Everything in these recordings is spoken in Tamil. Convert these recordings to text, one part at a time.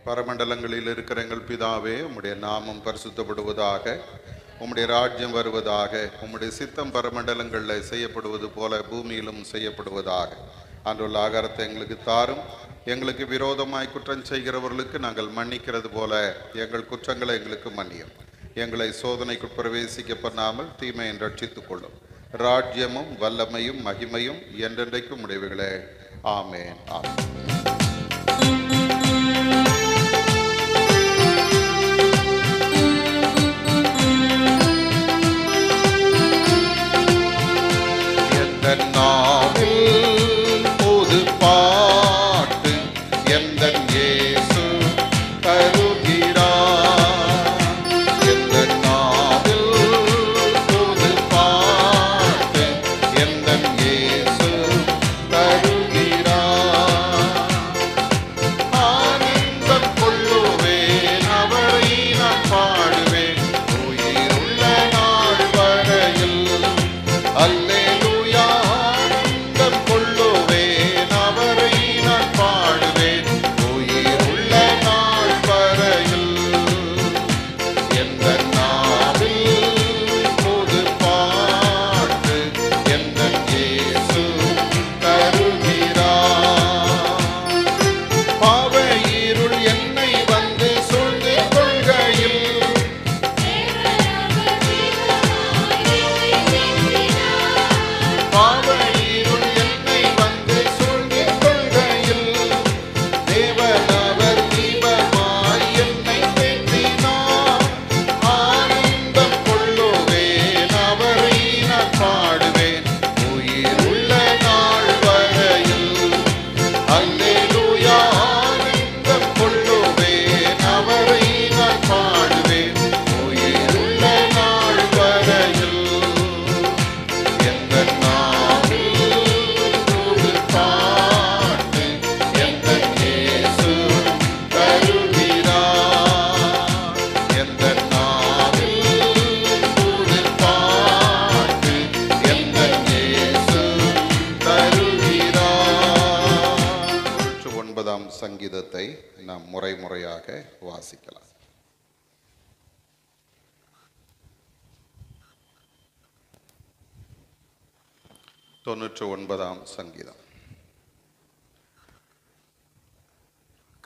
பரமண்டலங்களில் இருக்கிற எங்கள் பிதாவே, உம்முடைய நாமம் பரிசுத்தப்படுவதாக, உம்முடைய ராஜ்யம் வருவதாக, உம்முடைய சித்தம் பரமண்டலங்களில் செய்யப்படுவது போல பூமியிலும் செய்யப்படுவதாக. அன்றுள்ள ஆகாரத்தை எங்களுக்கு தாரும். எங்களுக்கு விரோதமாய் குற்றம் செய்கிறவர்களுக்கு நாங்கள் மன்னிக்கிறது போல எங்கள் குற்றங்களை எங்களுக்கு மன்னியும். எங்களை சோதனைக்கு பிரவேசிக்க பண்ணாமல் தீமையை ரட்சித்துக் கொள்ளும். ராஜ்யமும் வல்லமையும் மகிமையும் என்றென்றைக்கும் உடையவைகளே. ஆமென். ஆமென். புது பாட்டு எந்தன் இயேசு தருகிறார். எந்தன் நாவில் புது பாட்டு எந்தன் இயேசு தருகிறார். ஆனந்தம் கொள்ளுவேன், அவரை நான் பாடுவேன், உயிருள்ள நாள் வரையில். அல்லேலூயா. ஆனந்தம் கொள்ளுவேன், அவரை நான் பாடுவேன், உயிருள்ள நாள் வரையில். எந்தன் நாவில் புது பாட்டு எந்தன் இயேசு தருகிறார். பாவ இருள் என்னை வந்து சூழ்ந்து கொள்கையில், பாவ இருள் என்னை வந்து சூழ்ந்து கொள்கையில், தேவன் அவர் தீபமாய் என்னை தேற்றினார். ஆனந்தம் கொள்ளுவேன், அவரை நான் பாடுவேன், உயிருள்ள நாள் வரையில். அல்லேலூயா. ஆனந்தம் கொள்ளுவேன், அவரை நான் பாடுவேன், உயிருள்ள நாள் வரையில். எந்தன் நாவில் புது பாட்டு எந்தன் இயேசு தருகிறார். எந்தன் நாவில் புது பாட்டு எந்தன் இயேசு தருகிறார். 9ஆம் சங்கீதத்தை நாம் முறையாக வாசிக்கலாம். 99ஆம் சங்கீதம்.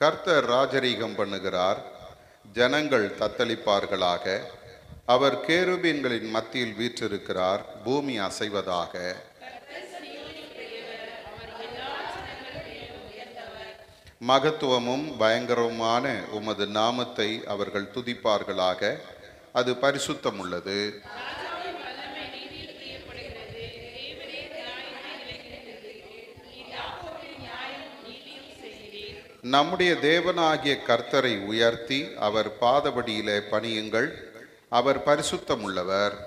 கர்த்தர் ராஜரீகம் பண்ணுகிறார், ஜனங்கள் தத்தளிப்பார்களாக. அவர் கேருபீன்களின் மத்தியில் வீற்றிருக்கிறார், பூமி அசைவதாக. மகத்துவமும் பயங்கரமான உமது நாமத்தை அவர்கள் துதிப்பார்களாக. அது பரிசுத்தம் உள்ளது. நம்முடைய தேவனாகிய கர்த்தரை உயர்த்தி அவர் பாதபடியிலே பணியுங்கள். அவர் பரிசுத்தம் உள்ளவர்.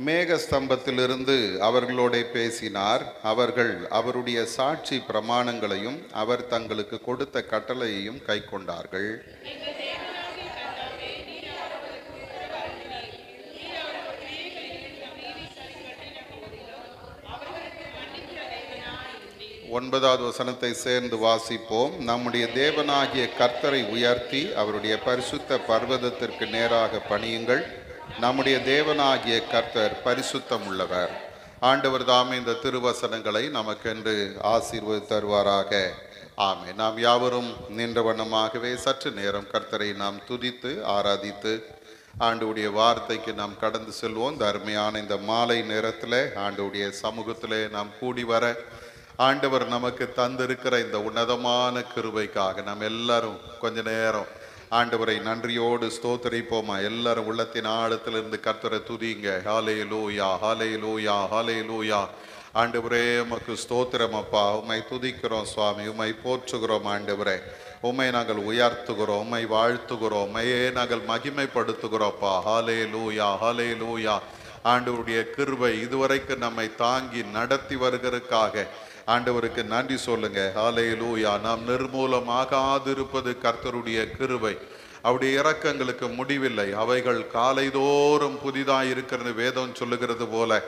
மேகஸ்தம்பத்திலிருந்து அவர்களோட பேசினார். அவர்கள் அவருடைய சாட்சி பிரமாணங்களையும் அவர் தங்களுக்கு கொடுத்த கட்டளையையும் கைக்கொண்டார்கள். ஒன்பதாவது வசனத்தை சேர்ந்து வாசிப்போம். நம்முடைய தேவனாகிய கர்த்தரை உயர்த்தி அவருடைய பரிசுத்த பர்வதத்திற்கு நேராக பணியுங்கள். நம்முடைய தேவனாகிய கர்த்தர் பரிசுத்தம் உள்ளவர். ஆண்டவர் தாமே இந்த திருவசனங்களை நமக்கென்று ஆசீர்வதித்து தருவாராக. ஆமென். நாம் யாவரும் நின்ற வண்ணமாகவே சற்று நேரம் கர்த்தரை நாம் துதித்து ஆராதித்து ஆண்டவருடைய வார்த்தைக்கு நாம் கடந்து செல்வோம். இந்த அருமையான இந்த மாலை நேரத்தில் ஆண்டவருடைய சமூகத்திலே நாம் கூடி வர ஆண்டவர் நமக்கு தந்திருக்கிற இந்த உன்னதமான கிருபைக்காக நாம் எல்லாரும் கொஞ்ச நேரம் ஆண்டவரை நன்றியோடு ஸ்தோத்திரிப்போமா. எல்லாரும் உள்ளத்தின் ஆழத்திலிருந்து கர்த்தரை துதிங்க. ஹல்லேலூயா, ஹல்லேலூயா, ஹல்லேலூயா. ஆண்டவரே உமக்கு ஸ்தோத்திரம் அப்பா. உம்மை துதிக்கிறோம் சுவாமி, உம்மை போற்றுகிறோம் ஆண்டவரே. உம்மை நாங்கள் உயர்த்துகிறோம், உம்மை வாழ்த்துகிறோம், உம்மையே நாங்கள் மகிமைப்படுத்துகிறோம்ப்பா. ஹல்லேலூயா, ஹல்லேலூயா. ஆண்டவருடைய கிருபை இதுவரைக்கும் நம்மை தாங்கி நடத்தி வருகிறதுக்காக ஆண்டவருக்கு நன்றி சொல்லுங்க. ஹல்லேலூயா. நாம் நிர்மூலமாகாதிருப்பது கர்த்தருடைய கிருபை. அவருடைய இரக்கங்களுக்கு முடிவில்லை. அவைகள் காலைதோறும் புதிதாய் இருக்கிறது வேதம் சொல்லுகிறது போல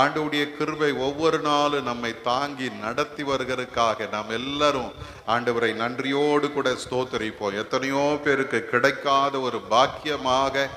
ஆண்டவருடைய கிருபை ஒவ்வொரு நாளும் நம்மை தாங்கி நடத்தி வருகிறதுக்காக நாம் எல்லாரும் ஆண்டவரை நன்றியோடு கூட ஸ்தோத்திரிப்போம். எத்தனையோ பேருக்கு கிடைக்காத ஒரு பாக்கியமாக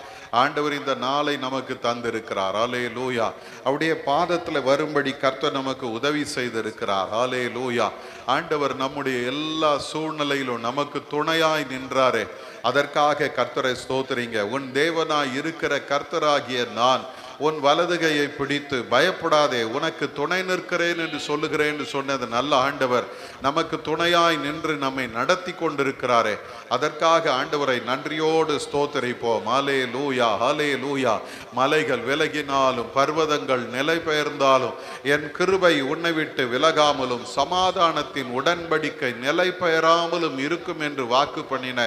ஆண்டவர் இந்த நாளை நமக்கு தந்திருக்கிறார். அல்லேலூயா. அவருடைய பாதத்தில் வரும்படி கர்த்தர் நமக்கு உதவி செய்திருக்கிறார். அல்லேலூயா. ஆண்டவர் நம்முடைய எல்லா சூழ்நிலையிலும் நமக்கு துணையாய் நின்றாரே, அதற்காக கர்த்தரை ஸ்தோத்திரிங்க. உன் தேவனாய் இருக்கிற கர்த்தராகிய நான் உன் வலதுகையை பிடித்து பயப்படாதே, உனக்கு துணை நிற்கிறேன் என்று சொல்லுகிறேன் என்று சொன்னது நல்ல ஆண்டவர் நமக்கு துணையாய் நின்று நம்மை நடத்தி கொண்டிருக்கிறாரே, அதற்காக ஆண்டவரை நன்றியோடு ஸ்தோத்திரிப்போம். ஹல்லேலூயா, ஹல்லேலூயா. மலைகள் விலகினாலும் பர்வதங்கள் நிலை பெயர்ந்தாலும் என் கிருபை உன்னை விட்டு விலகாமலும் சமாதானத்தின் உடன்படிக்கை நிலை பெயராமலும் இருக்கும் என்று வாக்கு பண்ணின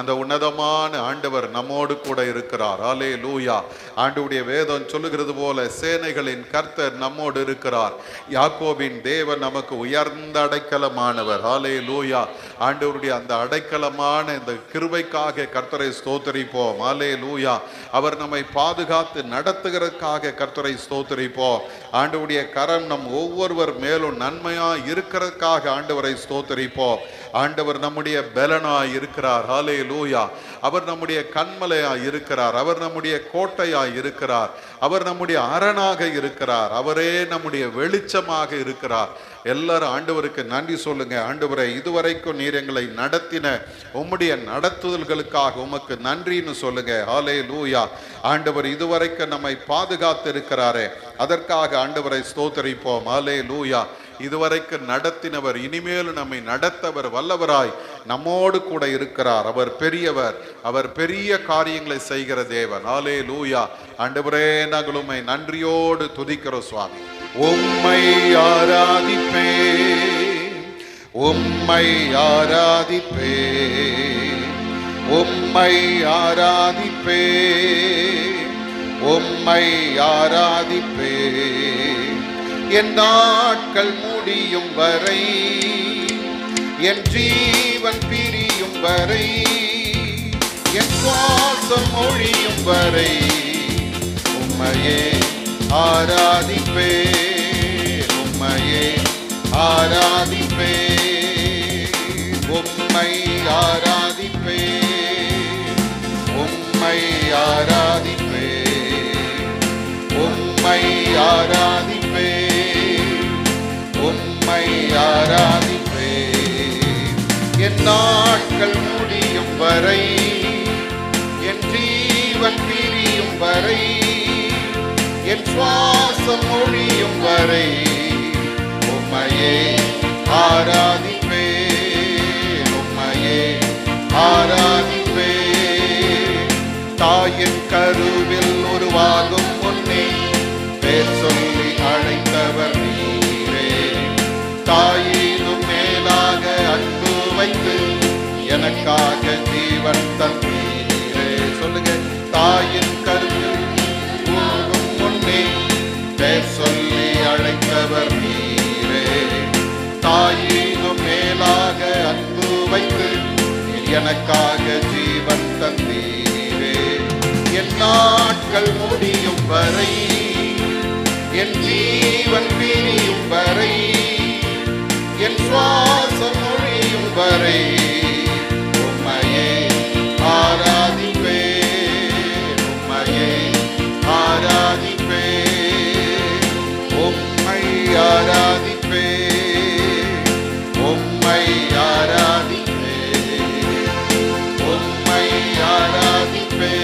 அந்த உன்னதமான ஆண்டவர் நம்மோடு கூட இருக்கிறார். ஹல்லேலூயா. ஆண்டவருடைய வேதம் சொல்லுகிறது போல சேனைகளின் கர்த்தர் நம்மோடு இருக்கிறார். யாக்கோபின் தேவன் நமக்கு உயர்ந்த அடைக்கலமானவர். ஹல்லேலூயா. ஆண்டவருடைய அந்த அடைக்கலமான இந்த கிருபைக்காக கர்த்தரை ஸ்தோத்திரிப்போம். ஹல்லேலூயா. அவர் நம்மை பாதுகாத்து நடத்துகிறதுக்காக கர்த்தரை ஸ்தோத்திரிப்போம். ஆண்டவருடைய கரம் நம் ஒவ்வொருவர் மேலும் நன்மையா இருக்கிறதுக்காக ஆண்டவரை ஸ்தோத்திரிப்போம். ஆண்டவர் நம்முடைய பலனாய் இருக்கிறார். ஹல்லேலூயா. அவர் நம்முடைய கண்மலையாய் இருக்கிறார். அவர் நம்முடைய கோட்டையாய் இருக்கிறார். அவர் நம்முடைய அரணாக இருக்கிறார். அவரே நம்முடைய வெளிச்சமாக இருக்கிறார். எல்லாரும் ஆண்டவருக்கு நன்றி சொல்லுங்க. ஆண்டவரை, இதுவரைக்கும் நீர் எங்களை நடத்தின உம்முடைய நடத்துதல்களுக்காக உமக்கு நன்றின்னு சொல்லுங்க. ஹல்லேலூயா. ஆண்டவர் இதுவரைக்கும் நம்மை பாதுகாத்து இருக்கிறாரே, அதற்காக ஆண்டவரை ஸ்தோத்திரிப்போம். ஹல்லேலூயா. இதுவரைக்கும் நடத்தினவர் இனிமேல் நம்மை நடத்தவர் வல்லவராய் நம்மோடு கூட இருக்கிறார். அவர் பெரியவர். அவர் பெரிய காரியங்களை செய்கிற தேவன். ஹல்லேலூயா. ஆண்டவரே, நாங்கள் உம்மை நன்றியோடு துதிக்கிறோம் சுவாமி. உம்மை ஆராதிப்பே, உம்மை ஆராதிப்பே, உம்மை ஆராதிப்பே, உம்மை ஆராதிப்பே. என் நாட்கள் முடியும் வரை, என் ஜீவன் பிரியும் வரை, என் சுவாசம் ஒழியும் வரை உம்மையே ஆராதிப்பே, உம்மையே ஆராதிப்பே, உம்மை ஆராதிப்பே, உம்மை ஆராதிப்பே, உம்மை ஆராதிப்பே, உம்மை ஆராதிப்பே. என் நாட்கள் முடியும் வரை, என் ஜீவன் பிரியும் வரை, என் சுவாசம் ஒழியும் வரை உம்மையே ஆராதிப்பே, உம்மையே ஆராதிப்பே. தாயின் கருவில் உருவாகும் முன்னே பேர் சொல்லி அழைத்தவர் நீரே. தாயினும் மேலாக அன்பு வைத்து எனக்காக ஜீவன் தந்தீரே. சொல்லுங்க. தாயின் கருவில் உருவாகும் முன்னே பேர் சொல்லி அழைத்தவர் நீரே. தாயினும் மேலாக அன்பு வைத்து எனக்காக ஜீவன் தந்தீரே. என் நாட்கள் முடியும் வரை, என் ஜீவன் பிரியும் வரை, என் சுவாசம் ஒழியும் வரை உம்மையே ஆராதிப்பே, உம்மையே ஆராதிப்பே, உம்மை ஆராதிப்பே, உம்மை ஆராதிப்பே, உம்மை ஆராதிப்பே,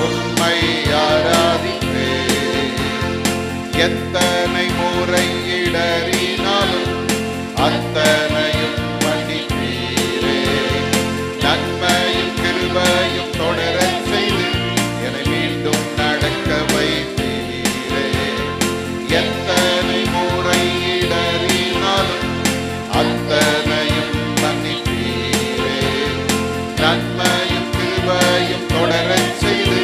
உம்மை ஆராதிப்பே. எத்தனை முறை இடறினாலும் அத்தனையும் மன்னிப்பீரே. நன்மையும் கிருபையும் தொடரச் செய்து என்னை மீண்டும் நடக்க வைத்தீரே. எத்தனை முறை இடறினாலும் அத்தனையும் மன்னிப்பீரே. நன்மையும் கிருபையும் தொடரச் செய்து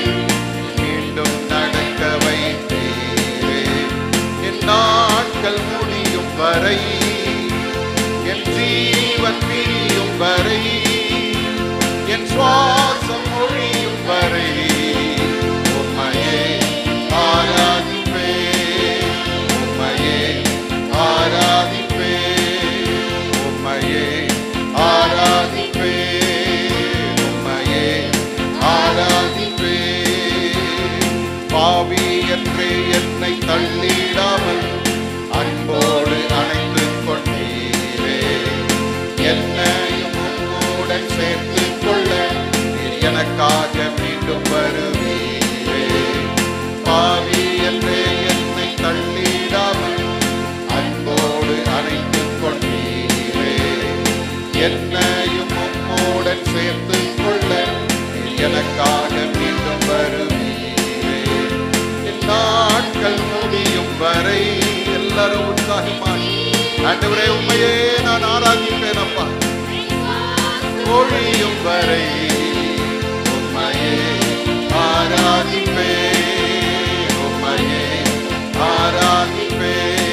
மீண்டும் நடக்க வைத்தீரே. என் நாட்கள் முடியும் வரை, என் ஜீவன் பிரியும் வரை, என் சுவாசம் ஒழியும் வரை உம்மையே ஆராதிப்பேன், உம்மையே ஆராதிப்பேன், உம்மையே ஆராதிப்பேன், உம்மையே ஆராதிப்பேன். பாவி என்று என்னை தள்ளிடாமல் அன்போடு அணைத்து கொண்டீரே, என்னையும் உம்முடன் சேர்த்துக் கொள்ள நீர் எனக்காக மீண்டும் வருவீரே. பாவி என்று என்னை தள்ளிடாமல் அன்போடு அணைத்துக் கொண்டீரே, என்னையும் உம்முடன் சேர்த்துக் கொள்ள நீர் எனக்காக மீண்டும் வருவீரே. என் நாட்கள் முடியும் வரை எல்லாரும் உற்சாகமாய் ஆண்டவரே உம்மையே நான் ஆராதிப்பேன் அப்பா. ஒழியும் வரை உம்மையே ஆராதிப்பேன், உம்மையே ஆராதிப்பேன்.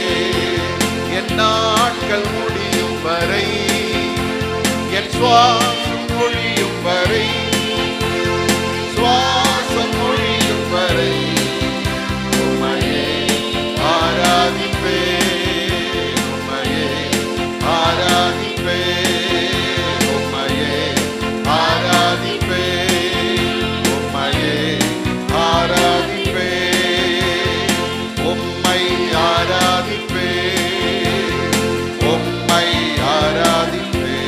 என் நாட்கள் முடியும் வரை, என் சுவாசம் ஒழியும் வரை, சுவாசம் ஒழியும் வரை உம்மையே ஆராதிப்பேன், உம்மையே ஆராதிப்பேன், உம்மையே ஆராதிப்பேன், உம்மையே ஆராதிப்பேன், உம்மை ஆராதிப்பேன், உம்மை ஆராதிப்பேன்,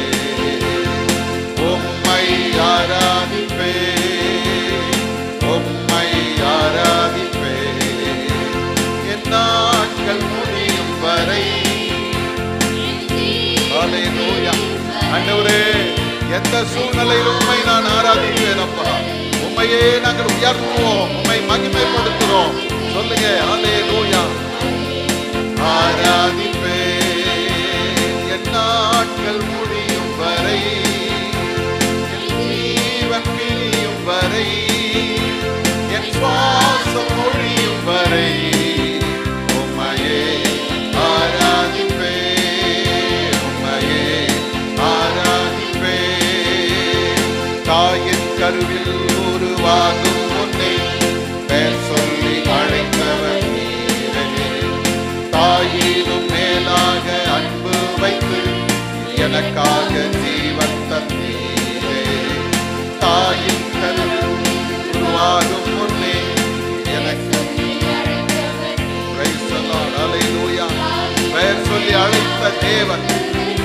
உம்மை ஆராதிப்பேன், உம்மை ஆராதிப்பேன். என் நாட்கள் முடியும் வரை. ஹல்லேலூயா. ஆண்டவரே, எந்த சூழ்நிலையில் உம்மை நான் ஆராதிப்பேன் அப்பா. உம்மையே நாங்கள் உயர்த்துவோம், உம்மை மகிமைப்படுத்துகிறோம். சொல்லுங்க ஹல்லேலூயா. ஆராதிப்பேன் என் நாட்கள் முடியும் வரை, என் ஜீவன் பிரியும் வரை, என் சுவாசம் ஒழியும் வரை உம்மையே ஆராதிப்பேன், உம்மையே ஆராதிப்பேன். தாயின் கருவில் உருவாகும் முன்னே பெயர் சொல்லி அழைத்தவர் நீரே, தாயினும் மேலாக அன்பு வைத்து எனக்காக ஜீவன் தந்தீரே. தாயின் கருவில் உருவாகும் முன்னே எனக்கு பெயர் சொல்லி அழைத்த தேவன்,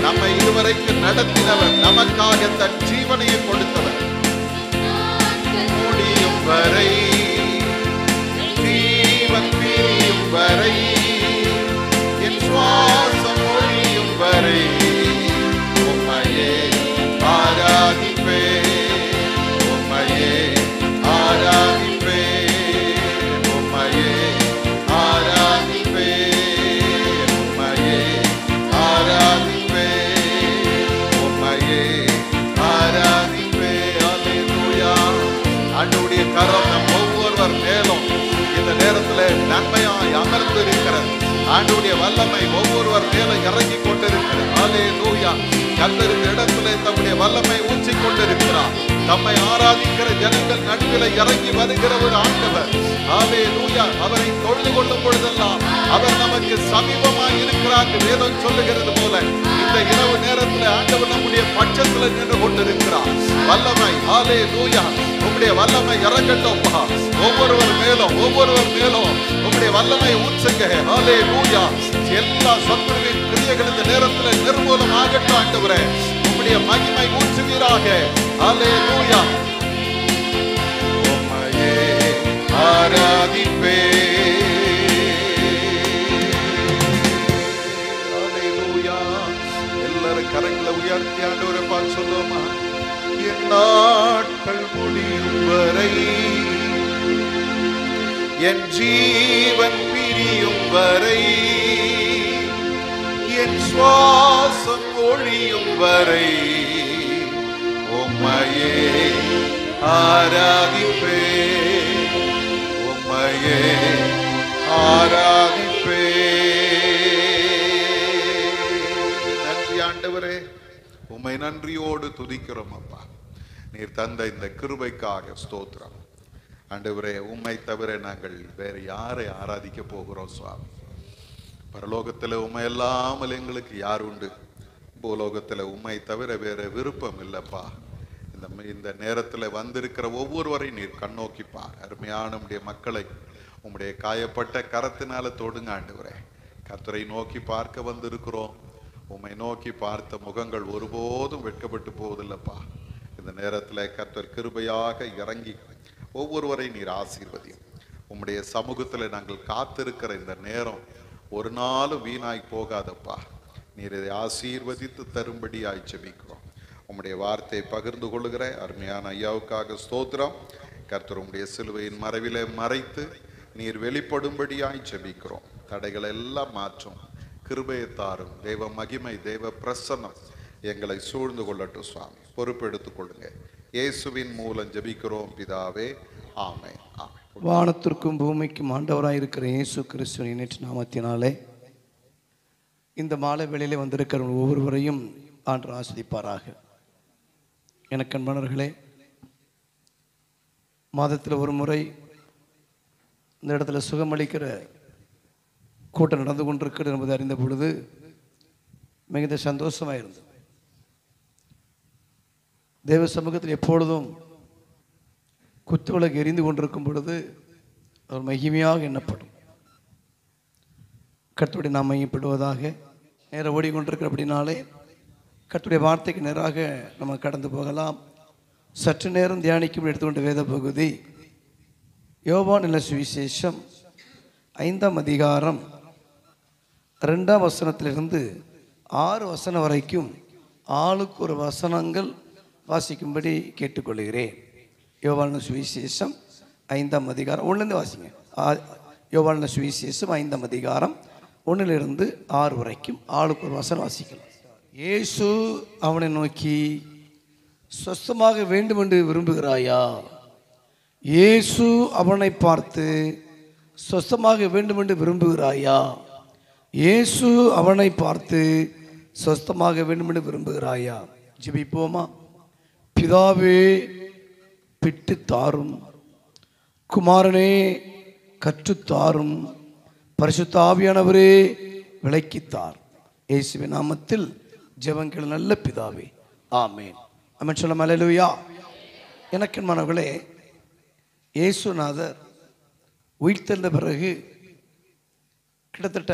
நம்மை இதுவரைக்கும் நடத்தினவர், நமக்காக தன் ஜீவனையை கொடுத்தவர். முடியும் வரை, ஜீவன் பிரியும் வரை, என் சுவாசம் ஒழியும் வரை உம்மையே ஆராதிப்பேன், உம்மையே ஆராதிப்பேன், உம்மையே ஆராதிப்பேன், உம்மையே ஆராதிப்பேன், உம்மையே ஆராதிப்பேன். ஹல்லேலூயா. ஆண்டவருடைய கரம் நம் ஒவ்வொருவர் மேலும் இந்த நேரத்தில் நன்மையாய் அமர்ந்து இருக்கிறது. ஆண்டவருடைய வல்லமை ஒவ்வொருவர் மேலும் இறங்கி கொண்டிருக்கிறது. ஹல்லேலூயா. கர்த்தர் இந்த இடத்துல தம்முடைய வல்லமை ஊற்றிக் கொண்டிருக்கிறார். தம்மை ஆராதிக்கிற ஜனங்கள் நடுவில் இறங்கி வருகிற ஒரு ஆண்டவர். ஹல்லேலூயா. அவரை தொழுது கொள்ளும் பொழுதெல்லாம் அவர் நமக்கு சமீபமாய் இருக்கிறார் என்று வேதம் சொல்லுகிறது போல இந்த இரவு நேரத்தில் ஆண்டவர் நம்முடைய பட்சத்தில் நின்று கொண்டிருக்கிறார். வல்லமை, ஹல்லேலூயா. உம்முடைய வல்லமை இறங்கட்டும். ஒவ்வொருவர் மேலும் உம்முடைய வல்லமை ஊற்றுங்க. ஹல்லேலூயா. எல்லா சத்துருவின் கிரியைகள் இந்த நேரத்தில் நிர்மூலம் ஆகட்டும் ஆண்டவரே. உம்முடைய மகிமை ஊற்றுவீராக. ஹல்லேலூயா. உம்மையே ஆராதிப்பேன். ஹல்லேலூயா. எல்லாரும் கரங்களை உயர்த்தி ஆண்டவரை பார்த்து சொல்லுவோமா? என் நாட்கள் முடியும் வரை, என் ஜீவன் பிரியும் வரை, என் சுவாசம் ஒழியும் வரை உம்மையே ஆராதிப்பேன், உம்மையே ஆராதிப்பேன். நன்றி ஆண்டவரே, உம்மை நன்றியோடு துதிக்கிறோம் அப்பா. நீர் தந்த இந்த கிருபைக்காக ஸ்தோத்திரம். ஆண்டவரே, உம்மை தவிர நாங்கள் வேற யாரை ஆராதிக்க போகிறோம் சுவாமி? பரலோகத்தில் உண்மை இல்லாமல் எங்களுக்கு யார் உண்டு? பூலோகத்தில் உண்மை தவிர வேற விருப்பம் இல்லைப்பா. இந்த நேரத்தில் வந்திருக்கிற ஒவ்வொருவரையும் நீர் கண்ணோக்கிப்பார். அருமையான உம்முடைய மக்களை உம்முடைய காயப்பட்ட கரத்தினால தொடுங்க ஆண்டவரே. கர்த்தரை நோக்கி பார்க்க வந்திருக்கிறோம். உம்மை நோக்கி பார்த்த முகங்கள் ஒருபோதும் வெட்கப்பட்டு போவதில்லைப்பா. இந்த நேரத்தில் கர்த்தர் கிருபையாக இறங்கி ஒவ்வொருவரையும் நீர் ஆசீர்வதியும். உம்முடைய சமூகத்தில் நாங்கள் காத்திருக்கிற இந்த நேரம் ஒரு நாளும் வீணாய் போகாதப்பா. நீர் இதை ஆசீர்வதித்து தரும்படியாய் ஜெபிக்கிறோம். உம்முடைய வார்த்தையை பகிர்ந்து கொள்ளுகிற அருமையான ஐயாவுக்காக ஸ்தோத்திரம். கர்த்தர் உம்முடைய சிலுவையின் மறைவிலே மறைத்து நீர் வெளிப்படும்படியாய் ஜெபிக்கிறோம். தடைகளை எல்லாம் மாற்றும், கிருபையை தாரும். தெய்வ மகிமை, தெய்வ பிரசன்னம் எங்களை சூழ்ந்து கொள்ளட்டும் சுவாமி. பொறுப்பெடுத்துக் கொள்ளுங்க. இயேசுவின் மூலம் ஜெபிக்கிறோம் பிதாவே, ஆமென். ஆமென். வானத்திற்கும் பூமிக்கும் ஆண்டவராய் இருக்கிற இயேசு கிறிஸ்துவின் நேற்று நாமத்தினாலே இந்த மாலை வேளையிலே வந்திருக்கிற ஒவ்வொருவரையும் ஆண்டவர் ஆசீர்வதிப்பாராக. எனக்கு அன்பானவர்களே, மாதத்தில் ஒரு முறை இந்த இடத்துல சுகமளிக்கிற கூட்டம் நடந்து கொண்டிருக்கிறது என்பதை அறிந்த பொழுது மிகுந்த சந்தோஷமாக இருந்தது. தேவ சமூகத்தில் எப்பொழுதும் குத்துவிளக்கு எரிந்து கொண்டிருக்கும் பொழுது அவர் மகிமையாக எண்ணப்படும். கர்த்தருடைய நாம் மையப்படுவதாக. நேராக ஓடிக்கொண்டிருக்கிற அப்படின்னாலே கர்த்தருடைய வார்த்தைக்கு நேராக நம்ம கடந்து போகலாம். சற்று நேரம் தியானிக்கும் எடுத்துக்கொண்ட வேத பகுதி யோவான் எழுதின சுவிசேஷம் 5ஆம் அதிகாரம் 2ஆம் வசனத்திலிருந்து 6 வசனம் வரைக்கும் ஆளுக்கு ஒரு வசனங்கள் வாசிக்கும்படி கேட்டுக்கொள்கிறேன். யோவான் சுவிசேஷம் 5ஆம் அதிகாரம் 1லேருந்து வாசிங்க. யோவான் சுவிசேஷம் 5ஆம் அதிகாரம் 1லிருந்து 6 வரைக்கும் ஆளுக்கு ஒரு வசனம் வாசிக்கலாம். இயேசு அவனை நோக்கி, சொஸ்தமாக வேண்டும் என்று விரும்புகிறாயா? இயேசு அவனை பார்த்து, சொஸ்தமாக வேண்டும் என்று விரும்புகிறாயா? இயேசு அவனை பார்த்து, சொஸ்தமாக வேண்டும் என்று விரும்புகிறாயா? ஜெபிப்போமா. பிதாவே, பிட்டு தாரும். குமாரனே, கற்றுத்தாரும். பரிசுத்த ஆவியானவரே, விளக்கித்தார். இயேசுவின் நாமத்தில் ஜெபங்கள் நல்ல பிதாவே, ஆமென். ஆமென் சொல்ல அல்லேலூயா. எனக்கு மனவர்களே, இயேசுநாதர் உயிர்த்தெழுந்த பிறகு கிட்டத்தட்ட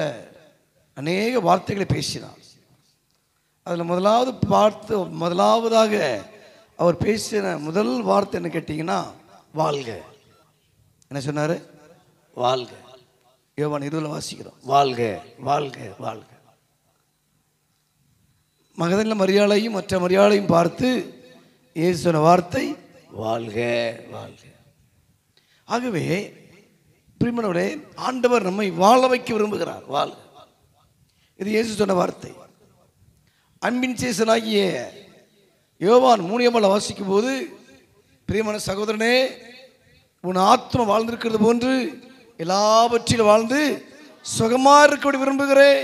அநேக வார்த்தைகளை பேசினார். அதில் முதலாவதாக அவர் பேசின முதல் வார்த்தை என்ன கேட்டீங்கன்னா, வாழ்க. என்ன சொன்னார்? வாழ்க. யோவான் 20 வாசிக்கிறோம். வாழ்க, வாழ்க, வாழ்க. மகதலேனா மரியாளையும் மற்ற மரியாளையும் பார்த்து இயேசு சொன்ன வார்த்தை வாழ்க, வாழ்க. ஆகவே பிரியமானவர்களே, ஆண்டவர் நம்மை வாழ வைக்க விரும்புகிறார். வாழ்க, இது இயேசு சொன்ன வார்த்தை. அன்பின் சேசனாகிய யோவான் 3 வாசிக்கும் போது, பிரியமான சகோதரனே, உன் ஆத்மா வாழ்ந்திருக்கிறது போன்று எல்லாவற்றிலும் வாழ்ந்து சுகமாக இருக்கபடி விரும்புகிறேன்.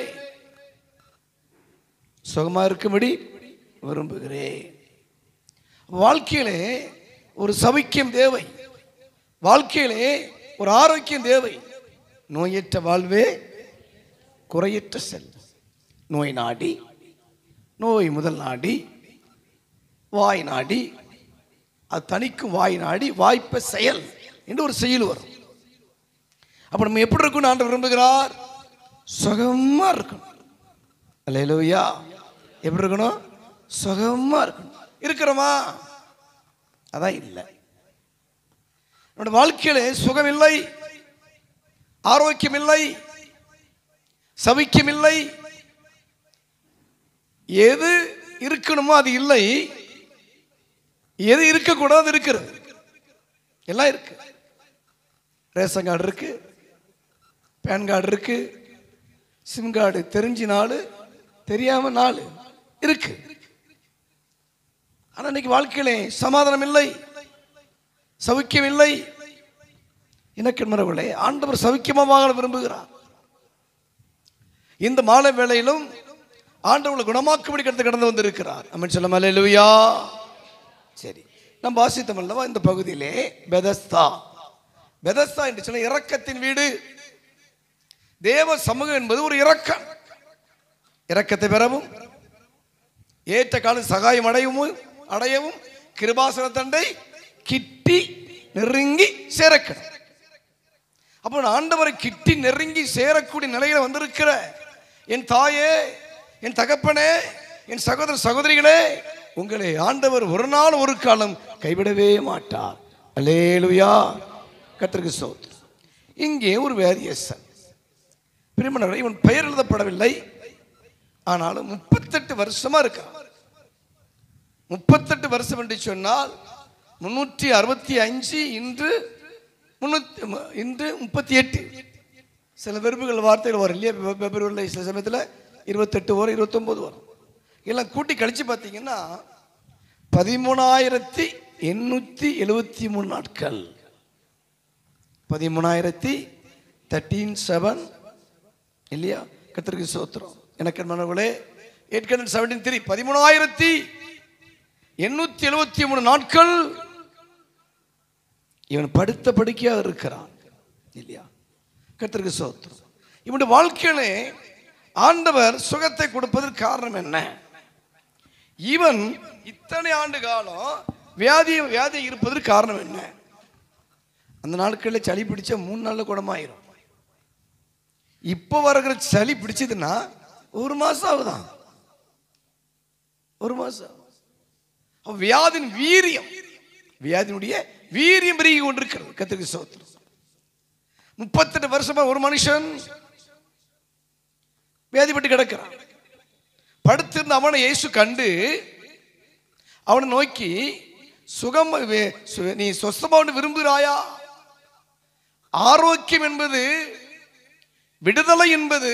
சுகமாக இருக்கும்படி விரும்புகிறேன். வாழ்க்கையிலே ஒரு சௌக்கியம் தேவை. வாழ்க்கையிலே ஒரு ஆரோக்கியம் தேவை. நோயற்ற வாழ்வே குறையற்ற செல்வம். நோய் நாடி, நோய் முதல் நாடி, வாய் நாடி, அது தணிக்கும் வாய் நாடி, வாய்ப்ப செயல் என்று ஒரு செயல் வரும். அப்ப நம்ம எப்படி இருக்கணும் ஆண்டவர் விரும்புகிறார்? சுகமா இருக்கணும். அல்லேலூயா. எப்படி இருக்கணும்? சுகமா இருக்கணும். இருக்கிறோமா? அதான் இல்லை. நம்முடைய வாழ்க்கையில சுகம் இல்லை, ஆரோக்கியம் இல்லை, சௌக்கியம் இல்லை. எது இருக்கணுமோ அது இல்லை, எது இருக்கக்கூடாது இருக்கிறது. எல்லாம் இருக்கு. ரேஷன் கார்டு இருக்கு, பேன் கார்டு இருக்கு, சிம் கார்டு தெரிஞ்சு நாள், தெரியாம நாள் இருக்கு. ஆனா இன்னைக்கு வாழ்க்கையில சமாதானம் இல்லை, சௌக்கியம் இல்லை. எனக்கு மரவர்களே, ஆண்டவர் சௌக்கியமாக விரும்புகிறார். இந்த மாலை வேளையிலும் ஆண்டவர்களை குணமாக்கும்படி கடந்து வந்திருக்கிறார். ஆமென் சொல்லுங்க அல்லேலூயா. சரி, நாம் வாசித்தோம் அல்லவா இந்த பகுதியிலே பெதஸ்தா. பெதஸ்தா என்று சொன்ன இரக்கத்தின் வீடு. தேவ சமூகம் என்பது ஒரு இரக்கம். இரக்கத்தை பெறவும் ஏற்ற கால சகாயம் அடையவும் கிருபாசன தண்டை கிட்டி நெருங்கி சேரக்கணும். அப்போ ஆண்டவரை கிட்டி நெருங்கி சேரக்கூடிய நிலையில வந்திருக்கிற என் தாயே, என் தகப்பனே, என் சகோதர சகோதரிகளே, உங்களை ஆண்டவர் ஒரு நாள் ஒரு காலம் கைவிடவே மாட்டார். அல்லேலூயா, கர்த்தருக்கு ஸ்தோத்திரம். இங்கே ஒரு வியாதியஸ்தன், பிரியமானவர்களே, இவன் பெயர் எழுதப்படவில்லை. ஆனாலும் 38 வருஷமா இருக்கான். 38 வருஷம் என்று சொன்னால் 365, இன்று 38. சில வெறுப்புகள் வார்த்தைகள் வரும் இல்லையா? பிப்ரவரியில் சில சமயத்தில் 28 வரும், 29 வரும். எல்லாம் கூட்டி கழிச்சு பார்த்தீங்கன்னா 13,873 நாட்கள். 13,13 இல்லையா? கர்த்தருக்கு ஸ்தோத்திரம். எனக்கு மனவர்களே, 873 13,873 நாட்கள் இவன் படுத்த படுக்கையாக இருக்கிறான் இல்லையா? கர்த்தருக்கு ஸ்தோத்திரம். இவனுடைய வாழ்க்கையிலே ஆண்டவர் சுகத்தை கொடுப்பதற்கு காரணம் என்ன? இவன் இத்தனை ஆண்டு காலம் வியாதி இருப்பதற்கு காரணம் என்ன? அந்த நாட்களில் சளி பிடிச்ச 3 நாளில் குணமாயிரும். இப்போ வருகிற சளி பிடிச்சதுன்னா 1 மாசம் ஆகுதான். 1 மாசம். வியாதியின் வீரியம், வியாதியினுடைய வீரியம் பெருகி கொண்டிருக்கிறது. கர்த்தருக்கு ஸ்தோத்திரம். 38 வருஷமா ஒரு மனுஷன் வியாதிப்பட்டு கிடக்கிறான். படுத்திருந்த அவனை இயேசு கண்டு அவனை நோக்கி, சுகம், நீ சொஸ்தமாக விரும்புகிறாயா? ஆரோக்கியம் என்பது, விடுதலை என்பது,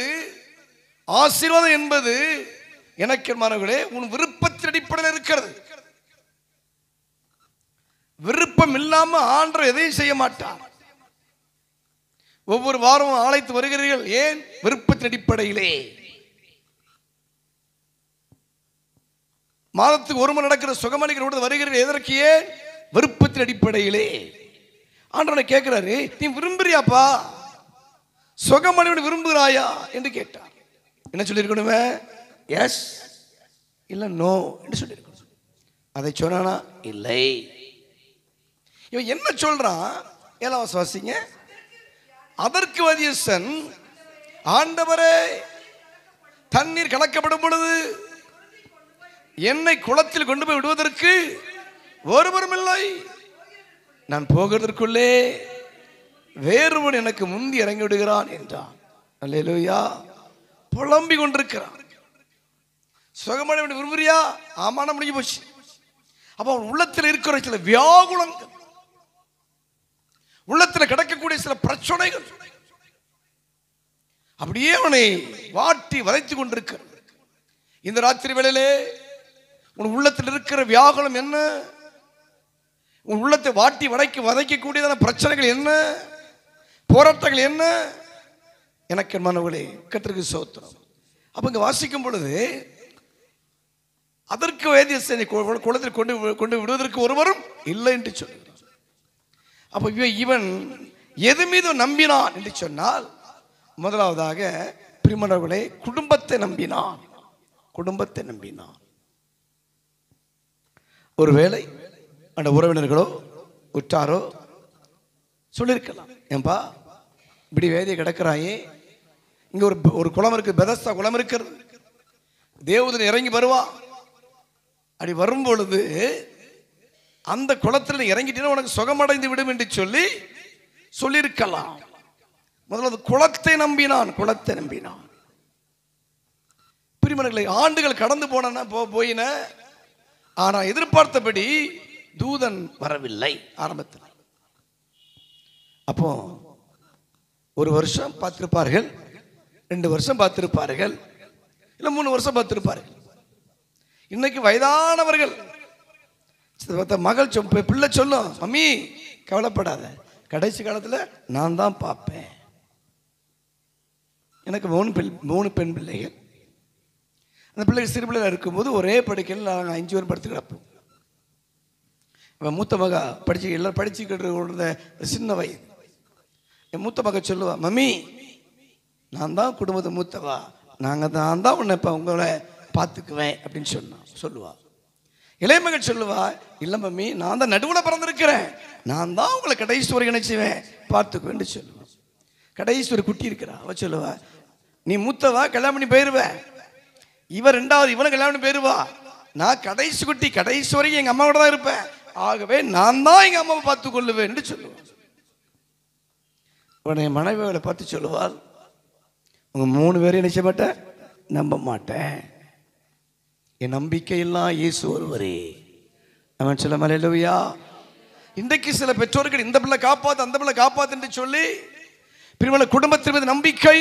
ஆசீர்வாதம் என்பது எனக்கு மாணவர்களே உன் விருப்பத்தின் அடிப்படையில் இருக்கிறது. விருப்பம் இல்லாம ஆண்டவர் எதையும் செய்ய மாட்டார். ஒவ்வொரு வாரமும் அழைத்து வருகிறீர்கள். ஏன்? விருப்பத்தின் அடிப்படையிலே. மாதத்துக்கு ஒரு முறை நடக்கிற சுகமளிக்கிற வருகிறீர்கள். எதற்கு? ஏன்? விருப்பத்தின் அடிப்படையிலே. ஆண்டவனை கேட்கிறாரு, நீ விரும்புறியாப்பா? சுகமணி விரும்புகிறாயா என்று கேட்டார். என்ன சொல்லியிருக்கணுமே? எஸ் இல்ல நோ என்று சொல்லியிருக்கணும். அதை சொன்னானா? இல்லை. இவன் என்ன சொல்றான்? 7 வாசிங்க. அதற்கு வியாதியஸ்தன், ஆண்டவரே, தண்ணீர் கலக்கப்படும் பொழுது என்னை குளத்தில் கொண்டு போய் விடுவதற்கு ஒருவரும் இல்லை. நான் போகிறதற்குள்ளே வேறுவன் எனக்கு முந்தி இறங்கி விடுகிறான் என்றான். அல்லேலூயா. புலம்பி கொண்டிருக்கிறான். சுகமடைய விரும்புறியா? ஆமான முடிஞ்சு போச்சு. அப்ப அவன் உள்ளத்தில் இருக்கிற சில வியாகுலங்கள், உள்ளத்தில் கிடக்கக்கூடிய சில பிரச்சனைகள் அப்படியே அவனை வாட்டி வதைத்துக் கொண்டிருக்கிறது. இந்த ராத்திரி வேளையிலே உன் உள்ளத்தில் இருக்கிற வியாகுலம் என்ன? உன் உள்ளத்தை வாட்டி வதைக்கக்கூடியதான பிரச்சனைகள் என்ன? போராட்டங்கள் என்ன? எனக்கு மனவர்களே, கர்த்தருக்கு ஸ்தோத்திரம். அப்ப இங்க வாசிக்கும் பொழுது அதற்கு வேதியஸ்தனை குளத்தில் கொண்டு விடுவதற்கு ஒருவரும் இல்லை என்று சொல்கிறார். அப்ப இவன் எது மீது நம்பினான் என்று சொன்னால், முதலாவதாக பிரியமானவர்களே, குடும்பத்தை நம்பினான். குடும்பத்தை நம்பினான். ஒருவேளை அந்த உறவினர்களோ உற்றாரோ சொல்லியிருக்கலாம், ஏன்பா இப்படி வேதியை கிடக்கிறாயே, இங்க ஒரு குளம் இருக்கு, பெதஸ்தா குளம் இருக்கிறது, தேவதூதன் இறங்கி வருவா, அப்படி வரும் பொழுது அந்த குளத்தில் இறங்கிட்டீங்கன்னா உனக்கு சுகமடைந்து விடும் என்று சொல்லியிருக்கலாம். முதல்ல குளத்தை நம்பினான். குளத்தை நம்பினான். பிரியமானவர்களே, ஆண்டுகள் கடந்து போயின. ஆனா எதிர்பார்த்தபடி தூதன் வரவில்லை ஆரம்பத்தில். அப்போ 1 வருஷம் பார்த்திருப்பார்கள், 2 வருஷம் பார்த்திருப்பார்கள், இல்ல 3 வருஷம் பார்த்திருப்பார்கள். இன்னைக்கு வயதானவர்கள் மகள் பிள்ளை சொல்லும், மம்மி கவலைப்படாத, கடைசி காலத்தில் நான் தான் பார்ப்பேன். எனக்கு 3 பெண் பிள்ளைகள். அந்த பிள்ளைகள் சிறு பிள்ளைகள் இருக்கும்போது ஒரே படுக்கையில் நாங்கள் 5 பேரும் படுத்து கிடப்போம். அவன் மூத்த மக எல்லோரும் படிச்சுக்கிட்டு சின்ன வயது. என் மூத்த மக சொல்லுவா, மம்மி நான் தான் குடும்பத்தை மூத்தவா, நான் தான் உன்னை இப்போ உங்களை பார்த்துக்குவேன் அப்படின்னு சொல்லுவா. இளைய மகள் சொல்லுவா, இல்லை மம்மி நான் தான் நடுவில் பிறந்திருக்கிறேன், நான் தான் உங்களை கடைசி வரை நினைச்சுவேன் பார்த்துக்குவேன்னு சொல்லுவான். கடைசி ஒரு குட்டி இருக்கிறா, அவ சொல்லுவா, நீ மூத்தவா கல்யாணம் பண்ணி போயிடுவேன், இவன் ரெண்டாவது இவனை கல்யாணம் பண்ணி போயிடுவா, நான் கடைசி குட்டி கடைசி வரைக்கும் எங்கள் அம்மாவோட தான் இருப்பேன், ஆகவே நான் தான் எங்கள் அம்மாவை பார்த்து கொள்ளுவேன் சொல்லுவான். உடனே மனைவிகளை பார்த்து சொல்லுவாள், உங்க 3 பேரையும் நினைச்ச மாட்டேன், நம்ப மாட்டேன், என் நம்பிக்கையெல்லாம் இயேசு ஒருவரே. அவன் சொல்ல அல்லேலூயா. இன்றைக்கு சில பெற்றோர்கள் இந்த பிள்ளை காப்பாத்து அந்த பிள்ளை காப்பாத்து என்று சொல்லி பிரிவுள்ள குடும்பத்தின் மீது நம்பிக்கை,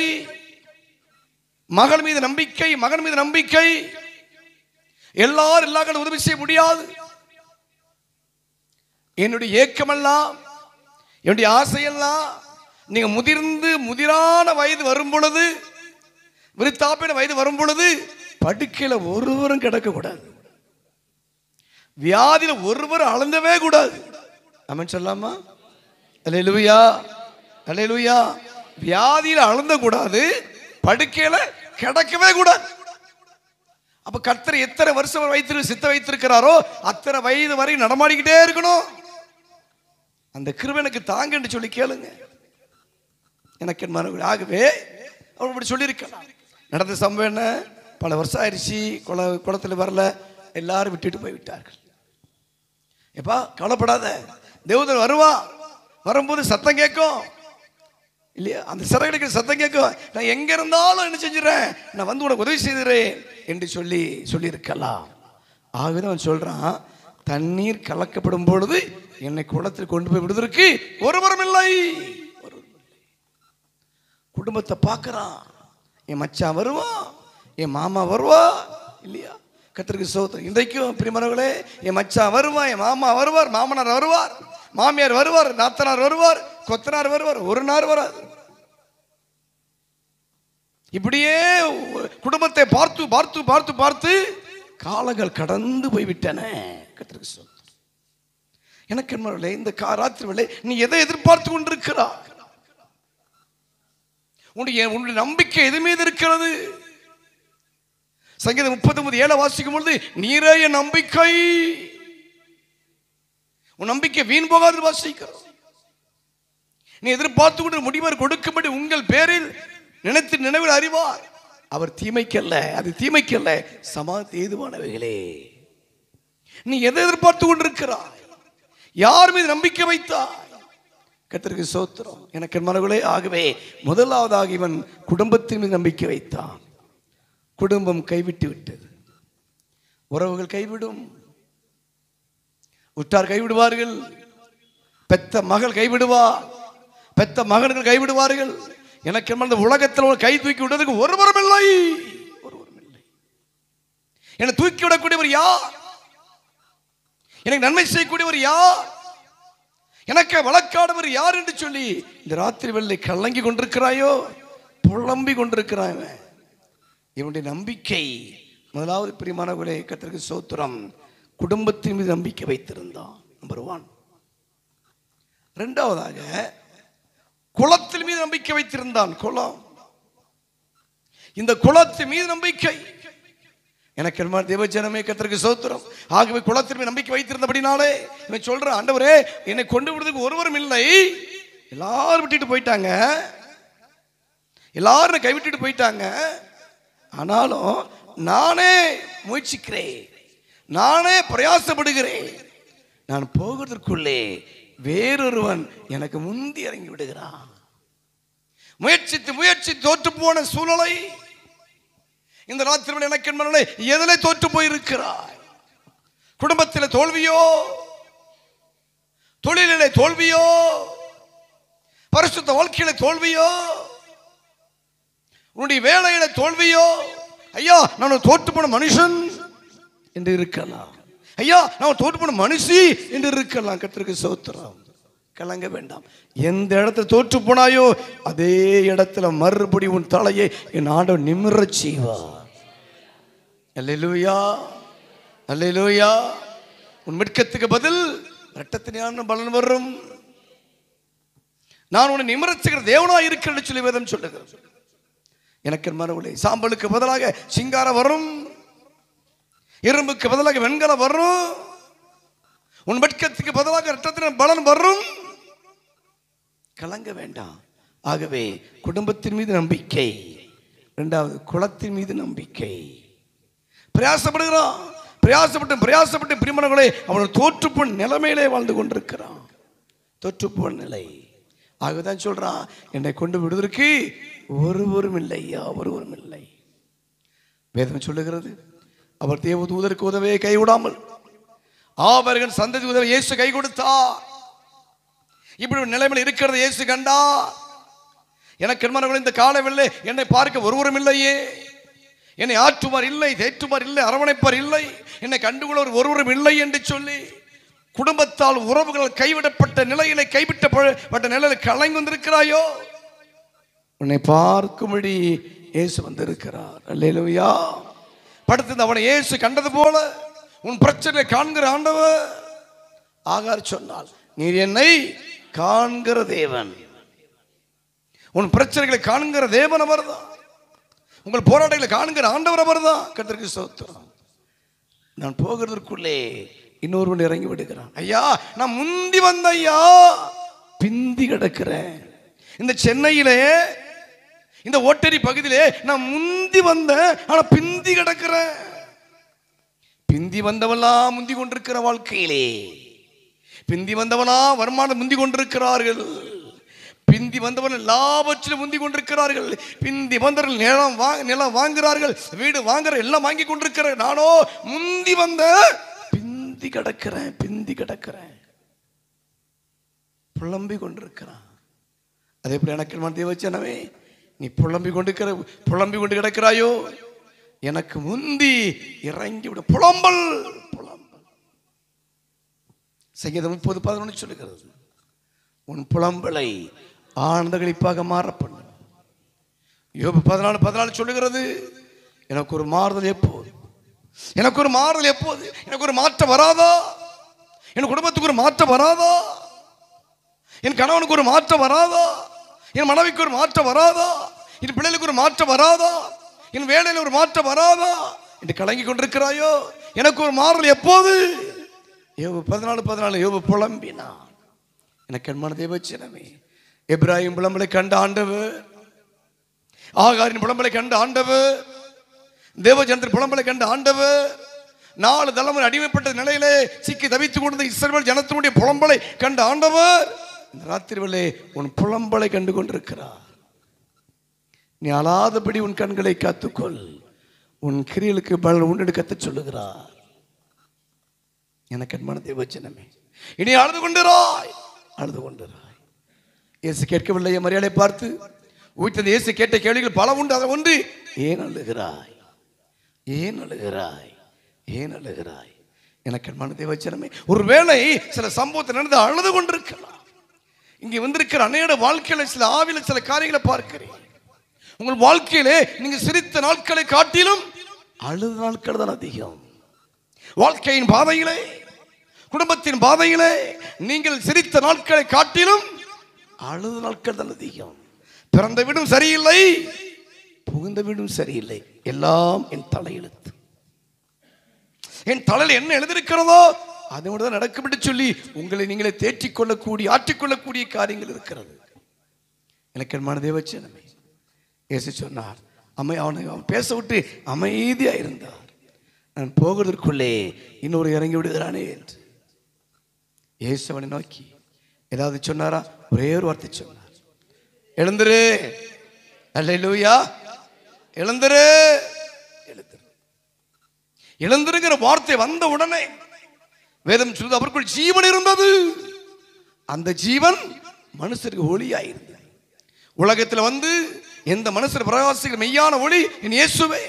மகள் மீது நம்பிக்கை, மகன் மீது நம்பிக்கை, எல்லாரும் உதவி செய்ய முடியாது. என்னுடைய ஏக்கமெல்லாம் என்னுடைய ஆசையெல்லாம் நீங்க முதிரான வயது வரும் பொழுது, விருத்தாப்பின வயது வரும் பொழுது படுக்கையில ஒருவரும் கிடக்க கூடாது, வியாதியில ஒருவரும் அழுந்தவே கூடாது. ஆமென் சொல்லாமா? அல்லேலூயா, அல்லேலூயா. வியாதியில அழுந்த கூடாது, படுக்கையில கிடக்கவே கூடாது. அப்ப கர்த்தர் எத்தனை வருஷம் சித்த வைத்திருக்கிறாரோ அத்தனை வயது வரை நடமாடிக்கிட்டே இருக்கணும். அந்த கிருபைக்கு தாங்க என்று சொல்லி கேளுங்க. எனக்கு என் மனு ஆகவே அவர் இப்படி சொல்லியிருக்கலாம். நடந்த சம்பவம் என்ன, பல வருஷம் ஆயிடுச்சு, குளத்தில் வரல, எல்லாரும் விட்டுட்டு போய் விட்டார்கள். எப்பா கவலைப்படாத, தேவதூதன் வருவா, வரும்போது சத்தம் கேட்கும் இல்லையா, அந்த சிறகடிக்கிற சத்தம் கேட்கும், நான் எங்க இருந்தாலும் என்ன செஞ்சிடறேன், நான் வந்து உனக்கு உதவி செய்கிறேன் என்று சொல்லியிருக்கலாம். ஆகவே அவன் சொல்றான், தண்ணீர் கலக்கப்படும் பொழுது என்னை குளத்தில் கொண்டு போய் விடுவதற்கு ஒருவரும் இல்லை. குடும்பத்தை பார்க்கறான், என் மச்சான் வருவான், என் மாமா வருவா இல்லையா, கர்த்தருக்கு ஸ்தோத்திரம். இன்றைக்கும் பிரியமானவர்களே, என் மச்சான் வருவான், என் மாமா வருவார், மாமனார் வருவார், மாமியார் வருவார், நாத்தனார் வருவார், கொத்தனார் வருவார், ஒரு நாள் வராது. இப்படியே குடும்பத்தை பார்த்து பார்த்து பார்த்து பார்த்து காலங்கள் கடந்து போய்விட்டன. கர்த்தருக்கு ஸ்தோத்திரம். எனக்கு என்ன, இந்த ராத்திரி வேளை நீ எதை எதிர்பார்த்து கொண்டிருக்கிறாய்? உன்னுடைய நம்பிக்கை எது மீது இருக்கிறது? சங்கீதம் 39:7 வாசிக்கும் பொழுது, நீரே என் நம்பிக்கை, உன் நம்பிக்கை வீண் போகாது வாசிக்கிறோம். நீ எதிர்பார்த்து கொண்டு முடிவர் கொடுக்கும்படி உங்கள் பேரில் நினைத்து நினைவில் அறிவார். அவர் தீமைக்கல்ல, அது தீமைக்கல்ல, சமாதி ஏதுவானவைகளே. நீ எதை எதிர்பார்த்து கொண்டிருக்கிறாய்? யார் மீது நம்பிக்கை வைத்தாய்? கர்த்தருக்கு ஸ்தோத்திரம். எனக்கு மனங்களே, ஆகவே முதலாவதாக இவன் குடும்பத்தின் மீது நம்பிக்கை வைத்தான். குடும்பம் கைவிட்டு விட்டது, உறவுகள் கைவிடும், உற்றார் கைவிடுவார்கள், பெத்த மகள் கைவிடுவார், பெத்த மகன்கள் கைவிடுவார்கள். எனக்கு இந்த உலகத்தில் கை தூக்கி விடுவதற்கு ஒருவரும் இல்லை, ஒருவரும் இல்லை. என்னை தூக்கி விடக்கூடியவர் யார்? எனக்கு நன்மை செய்யக்கூடியவர் யார்? எனக்கு வழக்காடுவர் யார் என்று சொல்லி இந்த ராத்திரி வெள்ளை கலங்கி கொண்டிருக்கிறாயோ, புலம்பி கொண்டிருக்கிறாய். இவனுடைய நம்பிக்கை முதலாவது பிரியமானவர்களே, கர்த்தருக்கு ஸ்தோத்திரம், குடும்பத்தின் மீது நம்பிக்கை வைத்திருந்தான். நம்பர் 1. இரண்டாவதாக குலத்தின் மீது நம்பிக்கை வைத்திருந்தான். குலம், இந்த குலத்தின் மீது நம்பிக்கை. எனக்கு தேவஜனமே கர்த்தருக்கு ஸ்தோத்திரம். ஆகவே குலத்தின் மீது நம்பிக்கை வைத்திருந்தபடினாலே இவன் சொல்றான், ஆண்டவரே என்னை கொண்டு விடுறதுக்கு ஒருவரும் இல்லை, எல்லாரும் விட்டுட்டு போயிட்டாங்க, எல்லாரும் கைவிட்டுட்டு போயிட்டாங்க, ஆனாலும் நானே முயற்சிக்கிறேன், நானே பிரயாசப்படுகிறேன், நான் போகிறதற்குள்ளே வேறொருவன் எனக்கு முந்தி இறங்கி விடுகிறான். முயற்சித்து முயற்சி தோற்று போன சூழ்நிலை இந்த ராத்திரி எனக்கு என்பதை எதிலே தோற்று போயிருக்கிறாய்? குடும்பத்தில் தோல்வியோ, தொழிலிலே தோல்வியோ, பரிசுத்த வாழ்க்கையில தோல்வியோ, உன்னுடைய வேலையில தோல்வியோ, ஐயா நான் தோற்று போன மனுஷன் என்று இருக்கலாம், ஐயா நான் தோற்று போன மனுஷி என்று இருக்கலாம். கர்த்தருக்கு ஸ்தோத்திரம். கலங்க வேண்டாம். எந்த இடத்துல தோற்று போனாயோ அதே இடத்துல மறுபடி உன் தலையை என் ஆண்டவர் நிமிரச் செய்வார். அல்லேலூயா, அல்லேலூயா. உன் மிட்கத்துக்கு பதில் இரட்டத்தினான பலன் வரும். நான் உன்னை நிமிரச்சுகிற தேவனாய் இருக்கிறேன்னு சொல்லி வேதம் சொல்லுகிறது. எனக்கு மறுபடி சாம்பலுக்கு பதிலாக சிங்காரம் வரும், இரும்புக்கு பதிலாக வெண்கலம் வரும், உன் வெட்கத்துக்கு பதிலாக இரட்டத்தின் பலன் வரும். கலங்க வேண்டாம். ஆகவே குடும்பத்தின் மீது நம்பிக்கை, இரண்டாவது குலத்தின் மீது நம்பிக்கை. பிரயாசப்பட்டு பிரிமணங்களே அவன் தோற்றுப்போன் நிலைமையிலே வாழ்ந்து கொண்டிருக்கிறான். தோற்றுப்போன் நிலை. ஆகதான் சொல்றான், என்னை கொண்டு விடுவதற்கு ஒருவரும் இல்லையா, ஒருவரும் இல்லை. வேதம் சொல்லுகிறது, அவர் தேவ தூதருக்கு உதவியை கைவிடாமல் அவர்கள் சந்ததி உதவி இயேசு கை கொடுத்தார். இப்படி ஒரு நிலைமையில் இருக்கிறது இயேசு கண்டா. எனக்கு என்மனவர்கள் இந்த காலவில்லை என்னை பார்க்க ஒருவரும் இல்லையே, என்னை ஆற்றுமார் இல்லை, தேற்றுமார் இல்லை, அரவணைப்பார் இல்லை, என்னை கண்டுகொள்ள ஒருவரும் இல்லை என்று சொல்லி குடும்பத்தால் உறவுகள் கைவிடப்பட்ட நிலையில கைவிட்டப்பட்ட நிலையில கலங்கி வந்திருக்கிறாயோ, உன்னை பார்க்கும்படி இயேசு வந்திருக்கிறார். அல்லேலூயா. படுத்து அவனை இயேசு கண்டது போல உன் பிரச்சனை காண்கிற ஆண்டவர். ஆகார் சொன்னால், நீர் என்னை காண்கிற தேவன். உன் பிரச்சனைகளை காண்கிற தேவன் அவர்தான். உங்கள் போராட்டங்களை காண்கிற ஆண்டவர் அவர்தான். கர்த்தருக்கு ஸ்தோத்திரம். நான் போகிறதற்குள்ளே இன்னொருவன் இறங்கி விடுகிறான். ஐயா, நான் முந்தி வந்த ஐயா, பிந்தி கிடக்கிறேன். இந்த சென்னையிலே இந்த ஓட்டரி பகுதியிலே நான் முந்தி வந்தேன், ஆனா பிந்தி கிடக்கிறேன். பிந்தி வந்தவெல்லாம் முந்தி கொண்டிருக்கிற வாழ்க்கையிலே, பிந்தி வந்தவனா வருமானம் முந்தி கொண்டிருக்கிறார்கள், பிந்தி வந்தவர்கள் லாபத்தில் முந்தி கொண்டிருக்கிறார்கள், பிந்தி வந்தவர்கள் நிலம் வாங்குகிறார்கள், வீடு வாங்குற எல்லாம் வாங்கி கொண்டிருக்கிறார்கள். நானோ முந்தி வந்த பிந்தி கிடக்கிறேன், புலம்பி கொண்டிருக்கிறான். அதே போல எனக்கு தேவச்சனவே, நீ புலம்பி கொண்டு கிடக்கிறாயோ, எனக்கு முந்தி இறங்கி விட. புலம்பல். சங்கீதம் 30:11 சொல்லுகிறது, உன் புலம்பலை ஆனந்த களிப்பாக மாற பண்ணு. யோபு 14:14 சொல்லுகிறது, எனக்கு ஒரு மாறுதல் எப்போது, எனக்கு ஒரு மாறுதல் எப்போது, எனக்கு ஒரு மாற்றம் வராதா, என் குடும்பத்துக்கு ஒரு மாற்றம் வராதா, என் கணவனுக்கு ஒரு மாற்றம் வராதா, என் மனைவிக்கு ஒரு மாற்றம் வராதா, என் பிள்ளைகளுக்கு ஒரு மாற்றம் வராதா, என் வேலையில் ஒரு மாற்றம் வராதா என்று கலங்கி கொண்டிருக்கிறாயோ, எனக்கு ஒரு மாறுதல் எப்போது. யோபு 14:14 யோபு புலம்பினான். எனக்கு அன்பான தேவச்சனமே, எப்ராஹிம் புலம்பலை கண்ட ஆண்டவர், ஆகாரின் புலம்பலை கண்ட ஆண்டவர், தேவஜனத்தின் புலம்பலை கண்ட ஆண்டவர், 4 தலைமுறை அடிமைப்பட்ட நிலையிலே சிக்கி தவித்துக் கொண்ட இஸ்ரவேல் ஜனத்தினுடைய புலம்பலை கண்ட ஆண்டவர் இந்த ராத்திரியிலே உன் புலம்பலை கண்டு கொண்டிருக்கிறார். நீ அழாதபடி உன் கண்களை காத்துக்கொள், உன் கிரியலுக்கு பலன் உண்டு கத்த சொல்லுகிறார். எனக்கு அன்பான தேவச்சனமே, இனி அழுது கொண்டிராய். இயேசு கேட்கவில்லை மரியாதை பார்த்து உயிர்த்தது. இயேசு கேட்ட கேள்விகள் பல உண்டு. அதை ஒன்று, ஏன் அழுகிறாய், ஏன் அழுகிறாய், ஏன் அழுகிறாய். எனக்கு அன்பான தேவச்சனமே, ஒருவேளை சில சம்பவத்தை நடந்து அழுது கொண்டிருக்கலாம். இங்கே வந்திருக்கிற அநேக வாழ்க்கையில சில ஆவில சில காரியங்களை பார்க்கிறேன். உங்கள் வாழ்க்கையிலே நீங்க சிரித்த நாட்களை காட்டிலும் அழுத நாட்கள் தான் அதிகம். வாழ்க்கையின் பாதையிலே, குடும்பத்தின் பாதையிலே நீங்கள் சிரித்த நாட்களை காட்டிலும் அழுத நாட்கள் தான் அதிகம். பிறந்த வீடும் சரியில்லை, புகுந்த வீடும் சரியில்லை, எல்லாம் என் தலையெழுத்து. என் தலையில் என்ன எழுதியிருக்கிறதோ அதோடு தான் நடக்கும் என்று சொல்லி உங்களை நீங்களே தேற்றிக் கொள்ளக்கூடிய ஆற்றிக்கொள்ளக்கூடிய காரியங்கள் இருக்கிறது. எனக்கு என் தேவச்சனமே, இயேசு சொன்னார், அவன் பேச விட்டு அமைதியா இருந்தார். நான் போகிறதற்குள்ளே இன்னொரு இறங்கி விடுகிறானே என்று. இயேசு அவனை நோக்கி ஏதாவது சொன்னாரா? ஒரே ஒரு வார்த்தை சொன்னார், எழுந்திரு. அல்லேலூயா. எழுந்திரு. எழுந்திருங்கிற வார்த்தை வந்த உடனே வேதம் சொல்லுது, அவருக்குள் ஜீவன் இருந்தது, அந்த ஜீவன் மனுஷருக்கு ஒளியாயிருந்தது. உலகத்தில் வந்து எந்த மனுஷர் பிரகாசிக்கிற மெய்யான ஒளி என் இயேசுவே.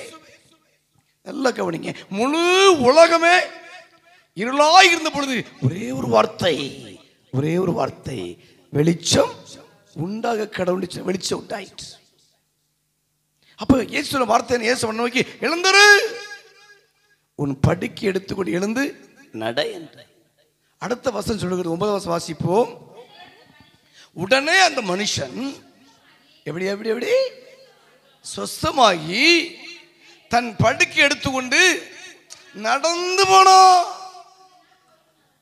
நல்லா கவனிங்க, முழு உலகமே இருளாய் இருந்த பொழுது ஒரே ஒரு வார்த்தை, வெளிச்சம் உண்டாக கடவுள், வெளிச்சம் உண்டாயிற்று. அப்ப இயேசுவின் வார்த்தை இயேசு நோக்கி, எழுந்திரு, உன் படுக்கை எடுத்துக்கொண்டு எழுந்து நட என்று. அடுத்த வசனம் சொல்லுகிறது, 9வது வசனம் வாசிப்போம். உடனே அந்த மனுஷன் எப்படி எப்படி எப்படி சொஸ்தமாகி தன் படுக்கை எடுத்துக்கொண்டு நடந்து போனான்.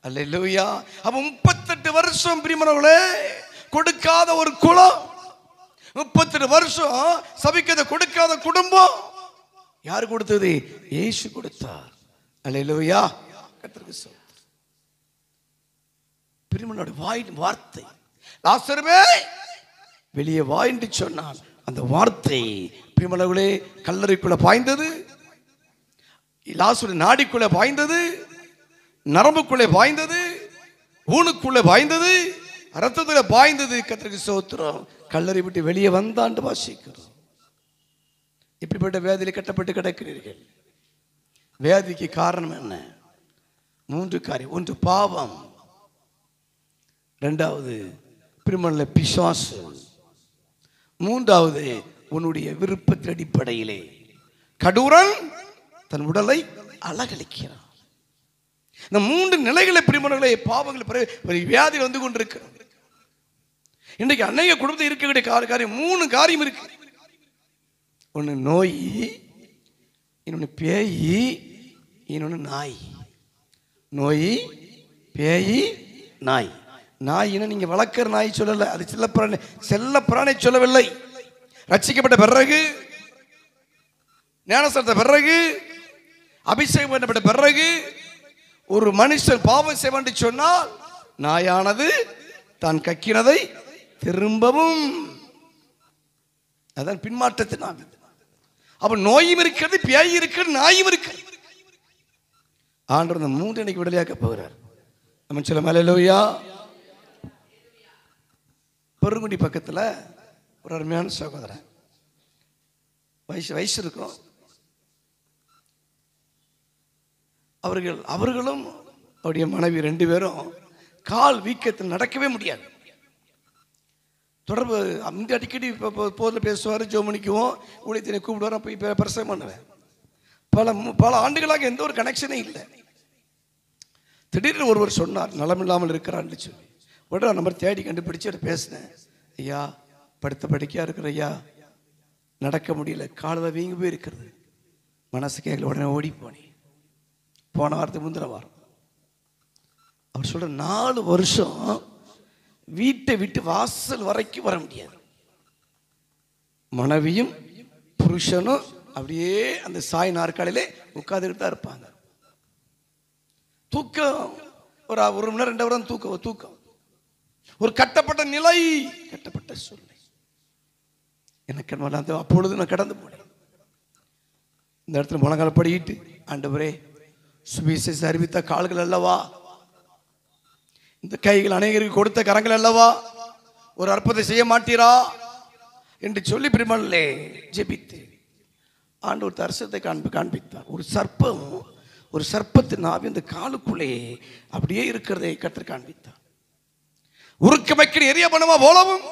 அல்லேலூயா. அப்ப 38 வருஷம் பிரியமானவர்களே கொடுக்காத ஒரு குலம், 38 வருஷம் சபிக்கதை கொடுக்காத குடும்பம் யாரு கொடுத்தது? இயேசு கொடுத்தார். அல்லேலூயா. கர்த்தருக்கு ஸ்தோத்திரம். பிரியமானவருடைய வாயின் வார்த்தை, லாசருவே வெளியே வா என்று சொன்னான். அந்த வார்த்தை பிரியமானவர்களே கல்லறைக்குள்ள பாய்ந்தது, லாசருடைய நாடிக்குள்ள பாய்ந்தது, நரம்புக்குள்ளே பாய்ந்தது, ஊனுக்குள்ளே பாய்ந்தது, ரத்தத்துல பாய்ந்தது. கர்த்தருக்கு ஸ்தோத்திரம். கல்லறை விட்டு வெளியே வந்தாண்டு வாசிக்கிறோம். இப்படிப்பட்ட வேதியில் கட்டப்பட்டு கிடக்கிறீர்கள். வேதிக்கு காரணம் என்ன? 3 காரியம். 1 பாவம், 2வது பிரிமணல பிசாசு, 3வது உன்னுடைய விருப்பத்தின் அடிப்படையிலே கடூரன் தன் உடலை அலகழிக்கிறான். இந்த 3 நிலைகளை பிரிமணங்களை பாவங்கள் வியாதி வந்து கொண்டிருக்கிறது. இன்றைக்கு அநேக குடும்பத்தில் இருக்கக்கூடிய காரியம் 3 காரியம் இருக்கு. ஒன்று நோய், இன்னொன்று பேய், இன்னொன்று நாய். நோய், பேய், நாய். நாயின நீங்க வளர்க்கிற நாய் சொல்லல, அது செல்ல பிராணை சொல்லவில்லை. ரட்சிக்கப்பட்ட பிறகு, ஞானஸ்தானத்த பிறகு, அபிஷேகம் பண்ணப்பட்ட பிறகு ஒரு மனுஷன் பாவம் செய்வான் சொன்னால் நாயானது தான் கக்கினதை திரும்பவும், அதான் பின்மாற்றத்தினால். அப்ப நோயும் இருக்கிறது, பேய் இருக்கிறது, நாயும் இருக்கிறது. ஆண்டவர் இந்த 3 இன்னைக்கு விடுதலையாக்க போகிறார். நம்ம சொல்ல அல்லேலூயா. பெருங்குடி பக்கத்தில் ஒரு அருமையான சகோதரன், வயசு இருக்கும். அவர்களும் அவருடைய மனைவி 2 பேரும் கால் வீக்கத்தில் நடக்கவே முடியாது. தொடர்பு அந்த அடிக்கடி போதில் பேசுவார், ஜோமணிக்குவோம், ஊழியத்தினை கூப்பிடுவார், போய் பிரசவம் பண்ணுவேன். பல ஆண்டுகளாக எந்த ஒரு கனெக்ஷனே இல்லை. திடீர்னு ஒருவர் சொன்னார் நலமில்லாமல் இருக்கிறான்னு சொல்லி. உடனே நம்பர் தேடி கண்டுபிடிச்சு பேசினேன். ஐயா படுத்த படுக்கையா இருக்கிற ஐயா, நடக்க முடியல, காலில் வீங்கி போய் இருக்கிறது. மனசு கேட்கல. உடனே ஓடி போன வாரத்துக்கு முந்தின வாரம் அவர் சொல்ற 4 வருஷம் வீட்டை விட்டு வாசல் வரைக்கும் வர முடியாது. மனைவியும் புருஷனும் அப்படியே அந்த சாய் நாற்காலிலே உட்கார்ந்துக்கிட்டு தான் இருப்பாங்க. தூக்கம் ஒரு 1 மணி நேரம் 2 மணி நேரம் தூக்கம். ஒரு கட்டப்பட்ட நிலை, கட்டப்பட்ட சூழ்நிலை. எனக்கு அப்பொழுது நான் கடந்து போனேன். இந்த இடத்துல முழங்கால் படிக்கிட்டு, ஆண்டவரே சுவிசேஷம் அறிவித்த கால்கள் அல்லவா, இந்த கைகள் அநேகருக்கு கொடுத்த கரங்கள் அல்லவா, ஒரு அற்புதத்தை செய்ய மாட்டீரா என்று சொல்லி பிரிமல்லே ஜெபித்து ஆண்டவர் தரிசனத்தை காண்பித்தார். ஒரு சர்ப்பத்தின் ஆவி அந்த காலுக்குள்ளே அப்படியே இருக்கிறதை கர்த்தர் காண்பித்தார். உருக்கமக்கினி எரிய பண்ணுவா போலவும்,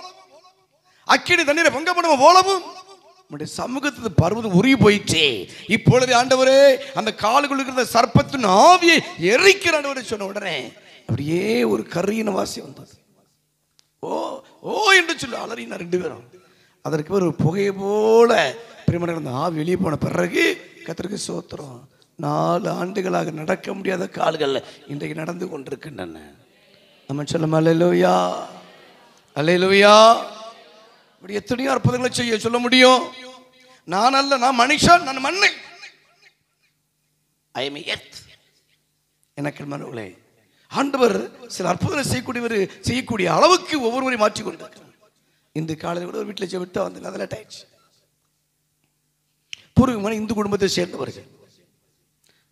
அக்கினி தண்ணீரை பொங்க பண்ணுவா போலவும் நம்முடைய சமூகத்து பருவதம் உருகி போயிட்டே. இப்பொழுது ஆண்டவரே அந்த காலுக்குள்ள இருக்கிற சர்ப்பத்தின் ஆவியை எரிக்கிற ஆண்டவரே சொன்ன உடனே அப்படியே ஒரு கரியின வாசி வந்தது. ஓ ஓ என்று சொல்லி அலறினா 2 பேரும். அதற்கு ஒரு புகையை போல பிரிமணர் அந்த ஆவி வெளியே போன பிறகு கர்த்தருக்கு ஸ்தோத்திரம், 4 ஆண்டுகளாக நடக்க முடியாத கால்கள் இன்றைக்கு நடந்து கொண்டிருக்கின்றன. நம்ம சொல்ல அல்லேலூயா, அல்லேலூயா. இப்படி எத்தனையோ அற்புதங்களை செய்ய சொல்ல முடியும். நான் அல்ல, நான் மனுஷன், நான் மண்ணை, ஐ எம் எர்த். எனக்கு மனங்களே ஆண்டவர் சில அற்புதங்களை செய்யக்கூடிய அளவுக்கு ஒவ்வொருவரையும் மாற்றி கொண்டிருக்கிறார். இன்று காலையில் கூட ஒரு வீட்டில் விட்டு வந்து அதெல்லாம் ஆயிடுச்சு. பூர்வீகமான இந்து குடும்பத்தை சேர்ந்தவர்கள்,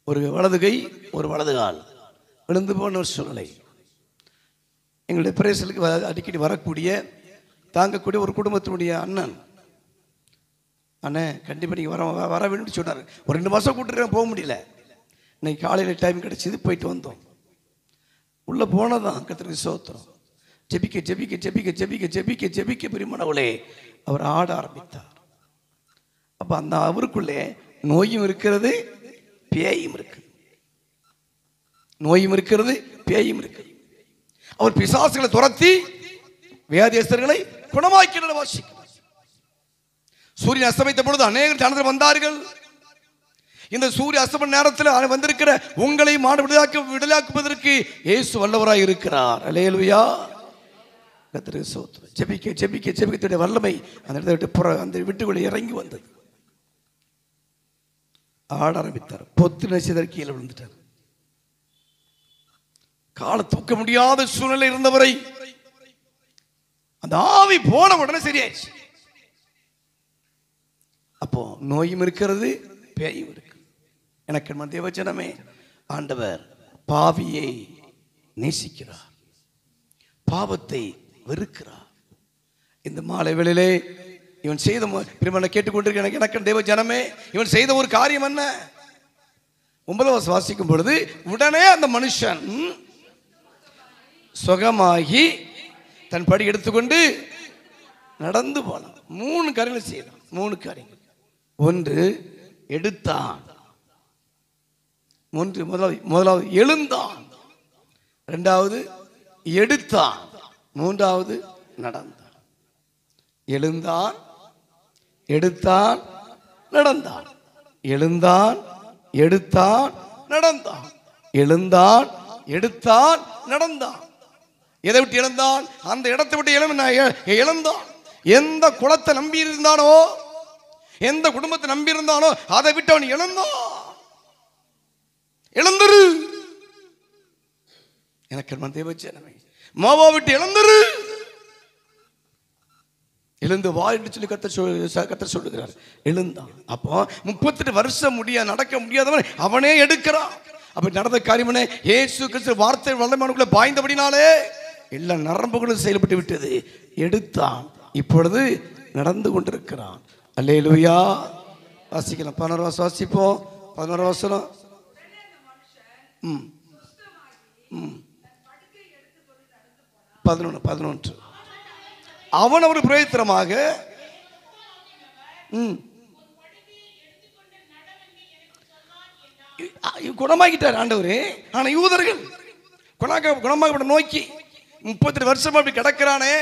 ஒரு வலது கை ஒரு வலது கால் விழுந்து போன ஒரு சூழ்நிலை. எங்களுடைய பிரேசலுக்கு அடிக்கடி வரக்கூடிய தாங்கக்கூடிய ஒரு குடும்பத்தினுடைய அண்ணன் கண்டிப்பாக நீங்கள் வர வேணும்னு சொன்னார். ஒரு 2 மாதம் கூப்பிட்டு போக முடியல. இன்னைக்கு காலையில் டைம் கிடைச்சிது, போயிட்டு வந்தோம். உள்ளே போனதான் கர்த்தருக்கு ஸ்தோத்திரம். ஜெபிக்க ஜெபிக்க ஜெபிக்க ஜெபிக்க ஜெபிக்க ஜெபிக்க பிரிமணவளே அவர் ஆட ஆரம்பித்தார். அப்போ அந்த அவருக்குள்ளே நோயும் இருக்கிறது, பேயும் இருக்கு. நோயும் இருக்கிறது, பேயும் இருக்கு. அவர் பிசாசுகளை துரத்தி வியாதியஸ்தர்களை குணமாக்கின வாசிக்கிறார். சூரியன் அஸ்தமித்த பொழுது அநேகர் ஜனங்கள் வந்தார்கள். இந்த சூரிய அஸ்தமன நேரத்தில் வந்திருக்கிற உங்களை விடுதலையாக்குவதற்கு இயேசு வல்லவராய் இருக்கிறார். அல்லேலூயா. கர்த்தருக்கு ஸ்தோத்திரம். ஜெபிக்க ஜெபிக்க ஜெபிக்கத்துடைய வல்லமை அந்த இடத்தை விட்டு அந்த வீட்டுக்குள்ளே இறங்கி வந்தது. ஆட ஆரம்பித்தார். பொத்து நசிதர் கீழே விழுந்துட்டார். காலை தூக்க முடியாத சூழ்நிலை இருந்தவரை அந்த ஆவி போன உடனே சரியாயிடுச்சு. அப்போ நோயும் இருக்கிறது, பேயும் இருக்கு. எனக்கு தேவஜனமே, ஆண்டவர் பாவியை நேசிக்கிறார், பாவத்தை வெறுக்கிறார். இந்த மாலை வேளையிலே இவன் செய்த பிரிமனை கேட்டுக்கொண்டிருக்க எனக்கு தேவ ஜனமே, இவன் செய்த ஒரு காரியம் என்ன? 9 வாசிக்கும் பொழுது உடனே அந்த மனுஷன் சுகமாகி தன் படி எடுத்துக்கொண்டு நடந்து போனான். 3 காரியங்கள் செய்தான். 3 காரியங்கள். 1 எடுத்தான், முதலாவது எழுந்தான், 2வது எடுத்தான், 3வது நடந்தான். எழுந்தான், எடுத்தான், நடந்தான். எழுந்தான், எடுத்தான், நடந்தான். எழுந்தான், எடுத்தான், நடந்தான். எதை விட்டு இழந்தான்? அந்த இடத்தை விட்டு இழந்தான். எந்த குலத்தை நம்பி இருந்தானோ, எந்த குடும்பத்தை நம்பி இருந்தானோ அதை விட்டு அவன் இழந்தான். இழந்துரு. எனக்கு தேவஜனமே, மாவா விட்டு இழந்துரு. எழுந்து வா என்று சொல்லி கர்த்தர் சொல்லுகிறார். எழுந்தான். அப்போ 38 வருஷம் நடக்க முடியாதவன் அவனே எடுக்கிறான். அப்ப நடந்த காரியமே இயேசு கிறிஸ்து வார்த்தை வல்லமைக்குள்ள பாய்ந்தபடினாலே எல்லா நரம்புகளும் செயல்பட்டு விட்டது. எடுத்தான், இப்பொழுது நடந்து கொண்டிருக்கிறான். அல்லேலூயா. வாசிக்கலாம். 11 வாசிப்போம். 11 வசனம். 11 அவன் ஒரு பிரயத்தனமாக குணமாக்கிட்டார் ஆண்டவரே. ஆனா யூதர்கள் குணமாக நோக்கி 38 வருஷமா அப்படி கிடக்கிறானே,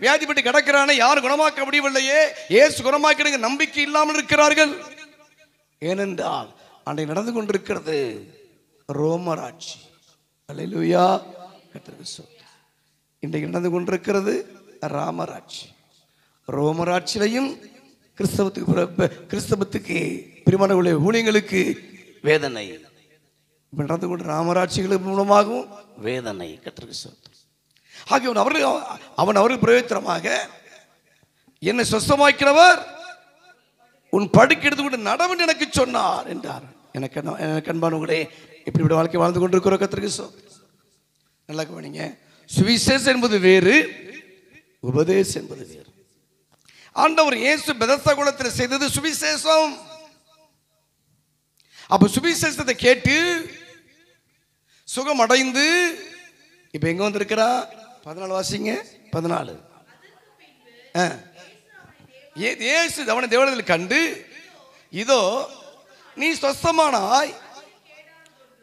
வியாதிப்பட்டு கிடக்கிறானே, யாரும் குணமாக்க முடியவில்லையே, இயேசு குணமாக்கிடுங்க நம்பிக்கை இல்லாமல் இருக்கிறார்கள். ஏனென்றால் அன்றைக்கு நடந்து கொண்டிருக்கிறது ரோமராட்சி. அல்லேலூயா. கர்த்தருக்கு ஸ்தோத்திரம். இன்றைக்கு நடந்து கொண்டிருக்கிறது ராமராட்சி. ரோமராட்சியிலையும் கிறிஸ்தவத்துக்கு பிரிமான ஊழியங்களுக்கு வேதனை. நடந்து கொண்டு ராமராட்சிகள் மூலமாகவும் வேதனை. கர்த்தருக்கு ஸ்தோத்திரம். ஆகிய அவன் அவர்கள் பிரயோஜனமாக என்னை சொஸ்தமாக்கிறவர் உன் படுக்கை எடுத்துக்கொண்டு நடவன் எனக்கு சொன்னார் என்றார். எனக்கு அன்பானவர்களே, இப்படி வாழ்க்கை வாழ்ந்து கொண்டிருக்கிறோம். கர்த்தருக்கு ஸ்தோத்திரம். நல்லா கவனிங்க. சுவிசேஷம் என்பது வேறு, உபதேசம் என்பது வேறு. ஆண்டவர் இயேசு பெதஸ்தா குளத்தில் செய்தது சுவிசேஷம். அப்ப சுவிசேஷத்தை கேட்டு சுகம் அடைந்து இப்ப எங்க வந்திருக்கிறா? 14 வாசிங்க. 14 இயேசு அவனை தேவனத்தில் கண்டு, இதோ நீ சொஸ்தமானாய்,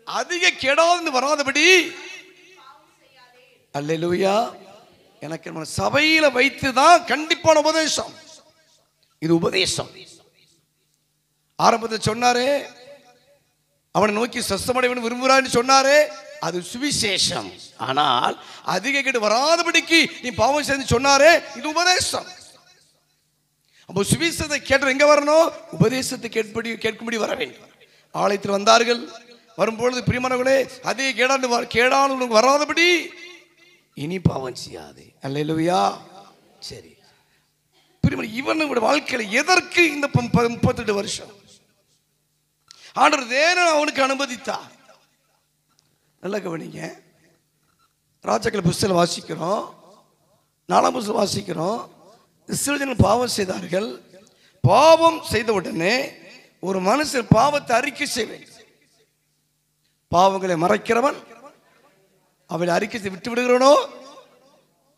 அதிக கெடாது வராதபடி. அல்லேலூயா. எனக்கு சபையில வைத்துதான் கண்டிப்பான உபதேசம். இது உபதேசம். ஆரம்பத்தில் சொன்னாரே, அவனை நோக்கி சொஸ்தமடைவன் விரும்புகிறான்னு சொன்னாரே, அது சுவிசேஷம். ஆனால் அதிக கேடு வராதபடிக்கு நீ பாவம் செய்து சொன்னாரே, இது உபதேசம். அப்போ சுவிசேஷத்தை கேட்டு எங்க வரணும்? உபதேசத்தை கேட்கும்படி வர வேண்டும். ஆலயத்தில் வந்தார்கள். வரும்பொழுது பிரியமானவர்களே, அதிக கேடானு வராதபடி இனி பாவம் செய்யாதே. அல்லேலூயா. சரி, இவனுடைய வாழ்க்கையில எதற்கு இந்த 38 வருஷம் ஆண்டவர் தேவன் அவனுக்கு அனுமதித்தார்? நல்லா கவனிங்க. ராஜாக்கள் புஸ்தகம் வாசிக்கிறோம், 4ஆம் புஸ்தகம் வாசிக்கிறோம். இஸ்ரவேலர்கள் பாவம் செய்தார்கள். பாவம் செய்த உடனே ஒரு மனுஷன் பாவத்தை அறிக்கை செய்வேன். பாவங்களை மறைக்கிறவன் அவளை அறிக்கை விட்டு விடுகிறவனோ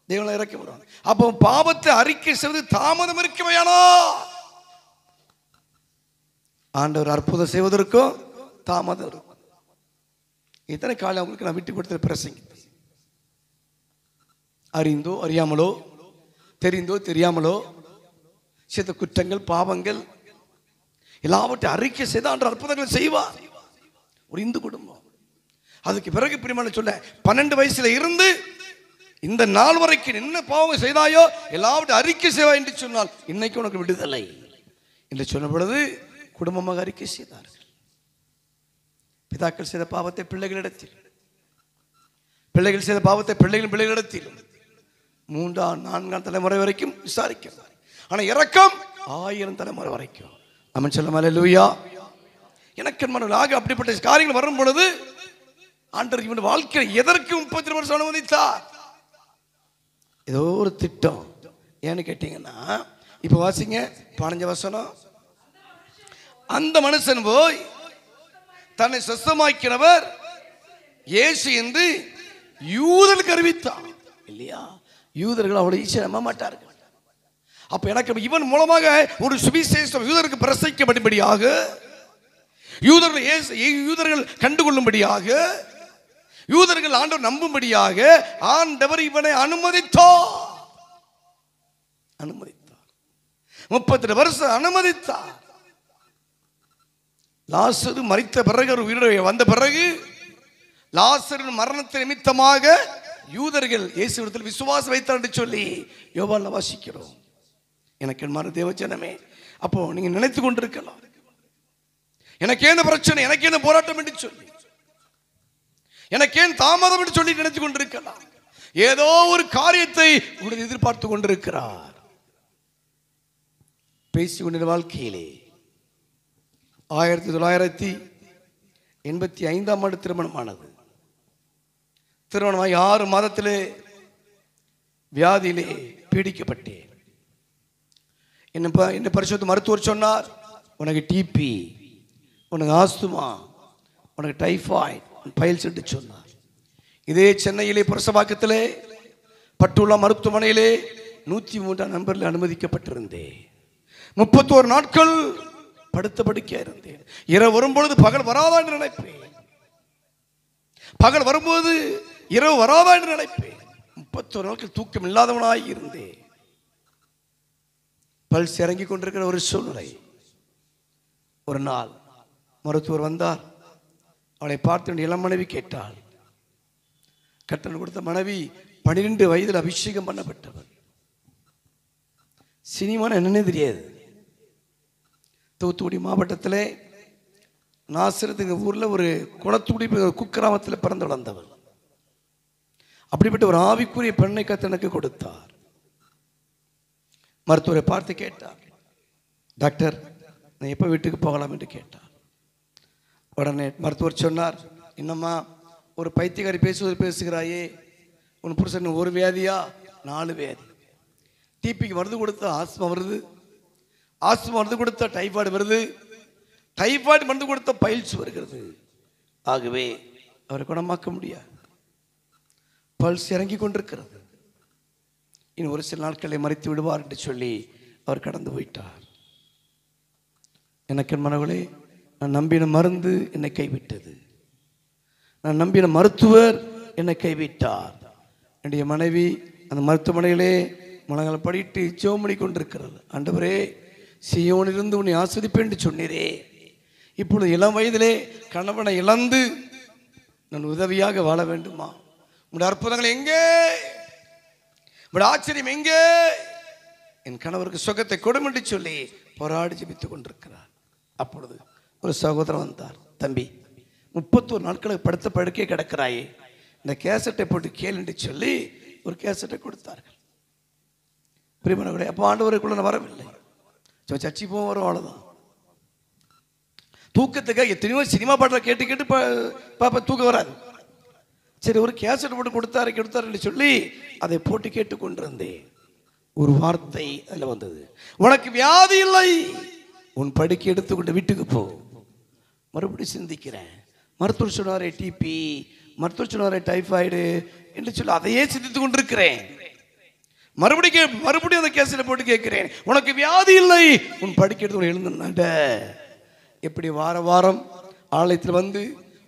தேவனை இறக்கி விடுவான். அப்போ பாவத்தை அறிக்கை செய்வது தாமதம் இருக்கவையானோ? ஆண்டவர் அற்புதம் செய்வதற்கும் தாமதம் இருக்கும். எத்தனை காலம் அவங்களுக்கு நான் விட்டு கொடுத்த பிரசங்கி, அறிந்தோ அறியாமலோ, தெரிந்தோ தெரியாமலோ செய்த குற்றங்கள் பாவங்கள் எல்லாவற்றையும் அறிக்கை செய்த ஆண்டவர் அற்புதங்களை செய்வார். ஒரு இந்து குடும்பம். அதுக்கு பிறகு பிரியமான சொல்ல 12 வயசுல இருந்து இந்த நாள் வரைக்கும் என்ன பாவம் செய்தாயோ எல்லாவற்றையும் அறிக்கை செய்வாய் என்று சொன்னால் இன்னைக்கு உனக்கு விடுதலை என்று சொன்ன பொழுது குடும்பமாக அறிக்கை செய்தார்கள். பிதாக்கள் செய்த பாவத்தை பிள்ளைகளிடத்தில், பிள்ளைகள் செய்த பாவத்தை பிள்ளைகளிடத்தில் 3ஆம் 4ஆம் தலைமுறை வரைக்கும் விசாரிக்கிறார். ஆனா இரக்கம் 1000 தலைமுறை வரைக்கும். நம்ம சொல்ல அல்லேலூயா. எனக்கு மனதாக அப்படிப்பட்ட காரியங்கள் வரும் பொழுது ஆண்டவர் இவன் வாழ்க்கையில் எதற்கு 32 வருஷம் அனுமதித்தார்? ஏதோ ஒரு திட்டம். ஏன்னு கேட்டீங்கன்னா இப்ப வாசிங்க 15 வசனம். அந்த மனுஷன் போய் தன்னை சொஸ்தமாக்கிறவர் இயேசு என்று யூதர்களுக்கு அறிவித்தான். இல்லையா? யூதர்கள் அவ்வளவு ஈஸியா நம்ப மாட்டார்கள். அப்ப எனக்கு இவன் மூலமாக ஒரு சுவிசேஷம் யூதருக்கு பிரசங்கிக்கப்படும்படியாக, யூதர்கள் கண்டுகொள்ளும்படியாக, யூதர்கள் ஆண்டவர் நம்பும்படியாக ஆண்டவர் இவனை அனுமதித்தார். 32 வருஷம் அனுமதித்தார். லாசரு மரித்த பிறகு ஒரு உயிரோடு வந்த பிறகு லாசரின் மரணத்தின் நிமித்தமாக யூதர்கள் இயேசுவிடத்தில் விசுவாசம் வைத்தார் என்று சொல்லி யோவான்ல வாசிக்கிறோம். எனக்கு என்மான தேவஜனமே, அப்போ நீங்க நினைத்து கொண்டிருக்கலாம், எனக்கு என்ன பிரச்சனை, எனக்கு என்ன போராட்டம் என்று சொல்லி, எனக்கு ஏன் தாமதம் என்று சொல்லி நினைத்து கொண்டிருக்கலாம். ஏதோ ஒரு காரியத்தை உங்களை எதிர்பார்த்து கொண்டிருக்கிறார். பேசிக்கொண்ட வாழ்க்கையிலே 1985ஆம் ஆண்டு திருமணமானது. திருமணமாகி 6 மாதத்திலே வியாதியிலே பீடிக்கப்பட்டேன். என்ன பரிசுத்த மருத்துவர் சொன்னார், உனக்கு டிபி, உனக்கு ஆஸ்துமா, உனக்கு டைஃபாய்டு, பைல்ஸ் என்று சொன்னார். இதே சென்னையிலே புரசவாக்கத்திலே பட்டுள்ள மருத்துவமனையிலே 103ஆம் நம்பரில் அனுமதிக்கப்பட்டிருந்தேன். 31 நாட்கள் படுத்த படுக்கையா இருந்தேன். இரவு வரும்பொழுது பகல் வராதா என்று நினைப்பேன், பகல் வரும்போது இரவு வராதா என்று நினைப்பேன். 31 நாட்கள் தூக்கம் இல்லாதவனாய் இருந்தேன். பல்ஸ் இறங்கி கொண்டிருக்கிற ஒரு சூழ்நிலை. ஒரு நாள் மருத்துவர் வந்தார். அவளை பார்த்து இளம் மனைவி கேட்டாள். கட்டணம் கொடுத்த மனைவி 12 வயதில் அபிஷேகம் பண்ணப்பட்டவர். சினிமான என்னன்னே தெரியாது. தூத்துக்குடி மாவட்டத்தில் நாசிரத்துங்க ஊரில் ஒரு குளத்தூடி குக்கிராமத்தில் பிறந்து வளர்ந்தவர். அப்படிப்பட்ட ஒரு ஆவிக்குரிய பெண்ணை கத்தனுக்கு கொடுத்தார். மருத்துவரை பார்த்து கேட்டார், டாக்டர் நான் எப்போ வீட்டுக்கு போகலாம் என்று கேட்டார். உடனே மருத்துவர் சொன்னார், என்னம்மா ஒரு பைத்தியக்காரி பேசுகிறாயே, உன் புருஷன் ஒரு வியாதியா 4 வியாதி. டிபிக்கு மருந்து கொடுத்தா ஆஸ்மா வருது, ஆஸ்மா மருந்து கொடுத்தா டைஃபாய்டு வருது, டைஃபாய்டு மருந்து கொடுத்தா பைல்ஸ் வருகிறது. ஆகவே அவரை குணமாக்க முடியாது. பல்ஸ் இறங்கி கொண்டிருக்கிறது. இன்னும் ஒரு சில நாட்களை மறைத்து விடுவார் என்று சொல்லி அவர் கடந்து போயிட்டார். எனக்கு மனவளே, நான் நம்பின மருந்து என்னை கைவிட்டது, நான் நம்பின மருத்துவர் என்னை கைவிட்டார். என்னுடைய மனைவி அந்த மருத்துவமனையிலே முழங்கால் படிட்டு ஜெபம் பண்ணி கொண்டிருக்கிறது. ஆண்டவரே, சீயோனிலிருந்து உன்னை ஆஸ்வதிப்பேன் என்று சொன்னீரே, இப்பொழுது இளம் வயதிலே கணவனை இழந்து நான் உதவியாக வாழ வேண்டுமா? உங்களுடைய அற்புதங்கள் எங்கே? உங்களுடைய ஆச்சரியம் எங்கே? என் கணவருக்கு சுகத்தை கொடும் என்று சொல்லி போராடி ஜெபித்துக் கொண்டிருக்கிறார். அப்பொழுது ஒரு சகோதரன் வந்தார். தம்பி, 31 நாட்களுக்கு படுத்த படுக்கே கிடக்கிறாயே, இந்த கேசட்டை போட்டு கேள் என்று சொல்லி ஒரு கேசட்டை கொடுத்தார்கள். பிரியமானவர்களே, அப்போ ஆண்டவருக்குள்ள நான் வரவில்லை. சர்ச்சை போவோம், வரும், அவ்வளோதான். தூக்கத்துக்காக எத்தனையோ சினிமா பாட்டில் கேட்டு கேட்டு பாப்பா தூக்கம் வராது. சரி, ஒரு கேசட் போட்டு கொடுத்தாருன்னு சொல்லி அதை போட்டு கேட்டு கொண்டிருந்தேன். ஒரு வார்த்தை அதில் வந்தது, உனக்கு வியாதி இல்லை, உன் படுக்கை எடுத்துக்கொண்டு வீட்டுக்கு போ. மறுபடியும் சிந்திக்கிறேன். மருத்துவர் சொன்னாரே டிபி, மருத்துவர் சொன்னாரே டைஃபாய்டு என்று சொல்லி அதையே சிந்தித்து கொண்டிருக்கிறேன். மறுபடியும் அந்த கேஸில் போட்டு கேட்கிறேன், உனக்கு வியாதி இல்லை, உன் படுக்கை எடுத்து எழுந்து. எப்படி வாரம் ஆலயத்தில் வந்து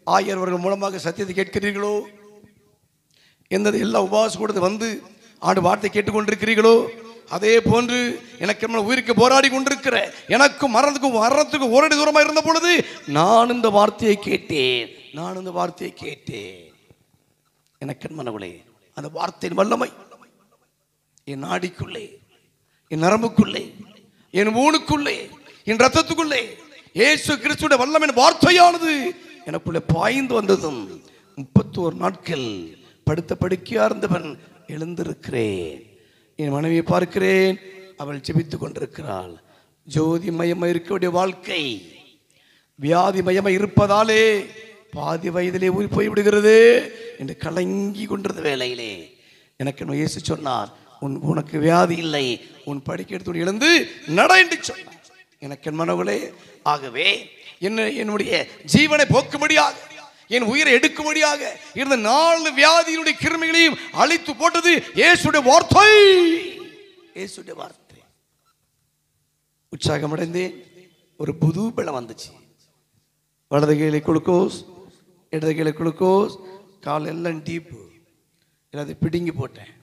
ஆயர்வர்கள் மூலமாக சத்தியத்தை கேட்கிறீர்களோ, எந்த எல்லா உபவாச கூடத்தை வந்து ஆண்டு வார்த்தை கேட்டுக்கொண்டிருக்கிறீர்களோ, அதே போன்று எனக்கு உயிருக்கு போராடி கொண்டிருக்கிற எனக்கும் மரணத்துக்கும் ஓரடி தூரமாக இருந்த பொழுது நான் இந்த வார்த்தையை கேட்டேன். எனக்கு மனவளே, அந்த வார்த்தையின் வல்லமை என் நாடிக்குள்ளே, என் நரம்புக்குள்ளே, என் ஊனுக்குள்ளே, என் ரத்தத்துக்குள்ளே இயேசு கிறிஸ்துவின் வல்லமையின் வார்த்தையானது எனக்குள்ளே பாய்ந்து வந்ததும் 31 நாட்கள் படுத்த படுக்கையா இருந்தவன் எழுந்திருக்கிறேன். என் மனைவியை பார்க்கிறேன், அவள் ஜெபித்துக் கொண்டிருக்கிறாள். ஜோதி மயமாக இருக்கக்கூடிய வாழ்க்கை வியாதி மயமாக இருப்பதாலே பாதி வயதிலே ஊறி போய்விடுகிறது என்று கலங்கி கொண்டிருந்த வேளையிலே எனக்கு இயேசு சொன்னார், உனக்கு வியாதி இல்லை, உன் படிக்க எடுத்து எழுந்து நட என்று சொன்னார். எனக்கு என் மனவர்களே, ஆகவே என்னுடைய ஜீவனை போக்கும்படியாக, என் உயிரை எடுக்கும்படியாக இருந்த 4 வியாதியினுடைய கிருமிகளையும் அழித்து போட்டது இயேசுடைய வார்த்தை. இயேசுடைய வார்த்தை. உற்சாகமடைந்தேன். ஒரு புது பலம் வந்துச்சு. வலது கையில குளுக்கோஸ், இடது கையில குளுக்கோஸ், கால் எல்லாம் டீப்பு, எல்லாத்தையும் பிடுங்கி போட்டேன்.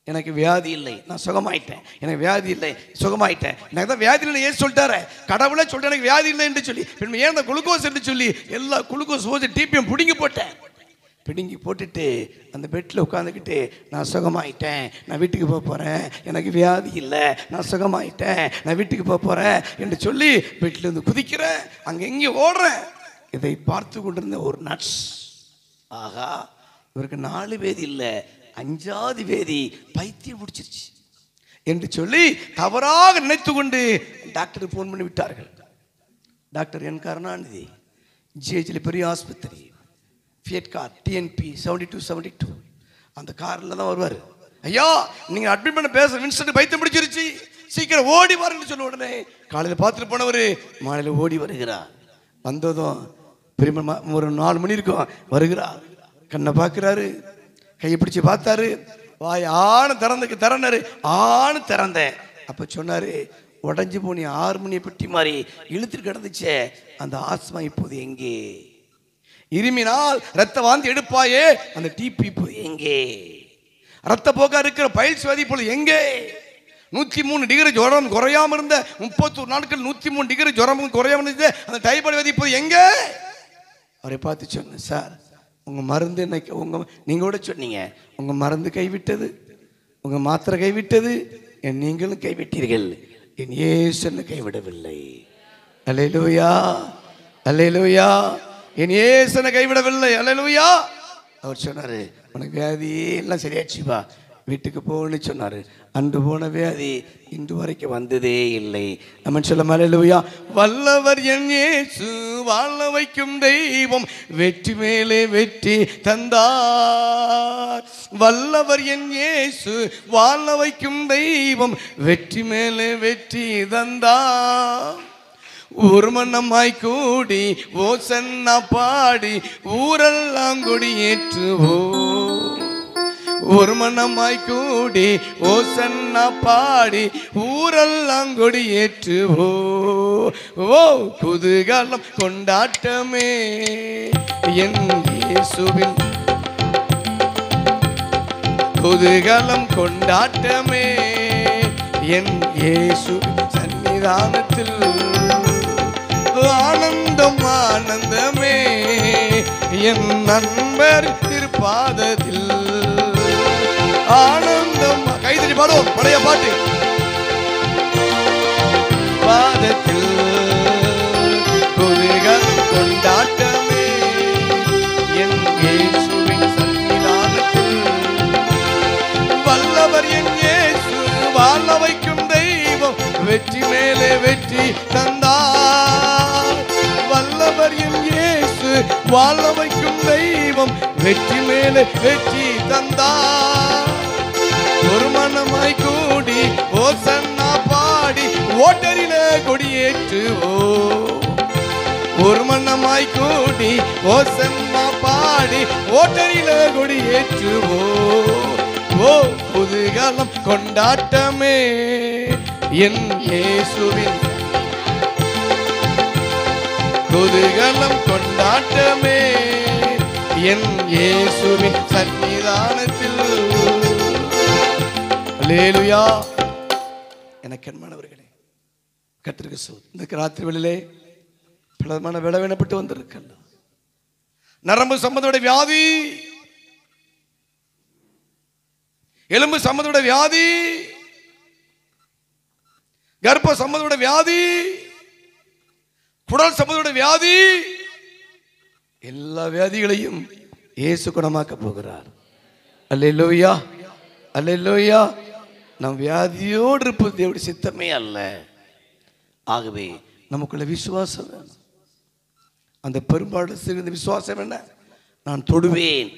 எனக்கு வியாதி இல்லை, நான் சுகமாயிட்டேன். எனக்கு வியாதி இல்லை, சுகமாயிட்டேன். எனக்கு தான் வியாதி இல்லை ஏன் சொல்லிட்டாரு, கடவுளே சொல்லிட்டு எனக்கு வியாதி இல்லை என்று சொல்லி ஏன் அந்த குளுக்கோஸ் என்று சொல்லி எல்லா குளுக்கோஸ் டிபியும் பிடுங்கி போட்டேன். பிடுங்கி போட்டுட்டு அந்த பெட்டில் உட்காந்துக்கிட்டு நான் சுகமாயிட்டேன், நான் வீட்டுக்கு போக போகிறேன், எனக்கு வியாதி இல்லை, நான் சுகமாயிட்டேன், நான் வீட்டுக்கு போக போகிறேன் என்று சொல்லி வீட்டிலேருந்து குதிக்கிறேன், அங்கே எங்கேயும் ஓடுறேன். இதை பார்த்து கொண்டிருந்த ஒரு நர்ஸ், ஆகா இவருக்கு 4 வேதி இல்லை, 5வது வேதி பைத்தியம் பிடிச்சிருச்சு என்று சொல்லி தவறாக நினைத்து கொண்டு டாக்டருக்கு ஃபோன் பண்ணி விட்டார்கள். டாக்டர் என் கருணாநிதி, ஜிஹெச்ல பெரிய ஆஸ்பத்திரி, ஃபியட் கார் டிஎன்பி 7272 அந்த காரில் தான் வருவார். ஐயா நீங்கள் அட்மிட் பண்ண பேச வின்ஸ்டன்ட் பைத்தியம் பிடிச்சிருச்சு, சீக்கிரம் ஓடி வரேன்னு சொல்ல உடனே காலையில் பார்த்துட்டு போனவர் மாலையில் ஓடி வருகிறார். வந்ததும் பெரிய ஒரு 4 மணி இருக்கும் வருகிறார். கண்ணை பார்க்குறாரு, கையை பிடிச்சி பார்த்தாரு, வாய் ஆணு திறந்தாரு, ஆணு திறந்தேன். அப்போ சொன்னார், உடஞ்சி போனி 6 மணியை பெட்டி மாதிரி இழுத்துட்டு கிடந்துச்சே அந்த ஆஸ்மா இப்போது எங்கே? இருமினால் ரத்த வாந்தி எடுப்பாயே அந்த டிபி இப்போது எங்கே? ரத்த போக்கா இருக்கிற பைல்ஸ் வியாதி இப்போது எங்கே? 103 டிகிரி ஜுரம் குறையாம இருந்த 31 நாட்கள் 103 டிகிரி ஜுரம் குறையாம இருந்த அந்த டைபாய்டு வியாதி இப்போது எங்கே? அவரை பார்த்து சொன்னேன், சார் உங்கள் மருந்து என்ன, நீங்கள் கூட சொன்னீங்க உங்கள் மருந்து கைவிட்டது, உங்கள் மாத்திரை கைவிட்டது, நீங்களும் கைவிட்டீர்கள், என் இயேசு கைவிடவில்லை. அல்லேலூயா, அல்லேலூயா, என் இயேசு கைவிடவில்லை. அல்லேலூயா. அவர் சொன்னார், உனக்கு வியாதி எல்லாம் சரியாச்சுப்பா, வீட்டுக்கு போன்னு சொன்னார். அன்று போன வியாதி இன்று வரைக்கும் வந்ததே இல்லை. நம்ம சொல்ல அல்லேலூயா. வல்லவர் என் இயேசு, வாழ வைக்கும் தெய்வம், வெற்றி மேலே வெற்றி தந்தார். வல்லவர் என் இயேசு, வாழ வைக்கும் தெய்வம், வெற்றி மேலே வெற்றி தந்தார். ஒரு மன்னமாய் கூடி ஓசன்னா பாடி ஊரெல்லாம் கொடியேற்றுவோ. ஒரு மனமாய் கூடி ஓசன்னா பாடி ஊரெல்லாம் கொடியேற்றுவோ. ஓ குதூகலம் கொண்டாட்டமே என் இயேசுவில், குதூகலம் கொண்டாட்டமே என் இயேசு சன்னிதானத்தில். ஆனந்தம் ஆனந்தமே என் நண்பர் திருப்பாதத்தில். ஆனந்தம் கைதறி பாடுவோம் பழைய பாட்டு. பாதத்தில் குதூகலம் கொண்டாட்டமே என் இயேசுவின் சன்னிதானத்தில். வல்லவர் என் இயேசு, வாழ வைக்கும் தெய்வம், வெற்றி மேலே வெற்றி தந்தார். வல்லவர் என் இயேசு, வாழ வைக்கும் தெய்வம், வெற்றி மேலே வெற்றி தந்தார். ஒரு மனமாய் கூடி ஓசன்னா பாடி ஓட்டரில கொடியேற்றுவோ. ஒரு மனமாய் கூடி ஓசன்னா பாடி ஓட்டரில கொடியேற்றுவோ. ஓ குதூகலம் கொண்டாட்டமே என் இயேசுவின். குதூகலம் கொண்டாட்டமே என் இயேசுவின் சன்னிதானத்தில். அல்லேலூயா. எனக்கு அன்பானவர்களே, கர்த்தருக்கு ஸ்தோத்திரம். இந்த ராத்திரி வேளையிலே பலமான விளைவினப்பட்டு வந்திருக்கல்ல, நரம்பு சம்பந்தோட வியாதி, எலும்பு சம்பந்தோட வியாதி, கர்ப்ப சம்பந்தோட வியாதி, குடல் சம்பந்தோட வியாதி, எல்லா வியாதிகளையும் இயேசு குணமாக்க போகிறார். அல்லேலூயா, அல்லேலூயா. நம் வியாதியோடு இருப்பது தேவனுடைய சித்தமே அல்ல. ஆகவே நமக்குள்ள விசுவாசம் வேணும். அந்த பெரும்பாடு சிறந்த விசுவாசம் என்ன? நான் தொடுவேன்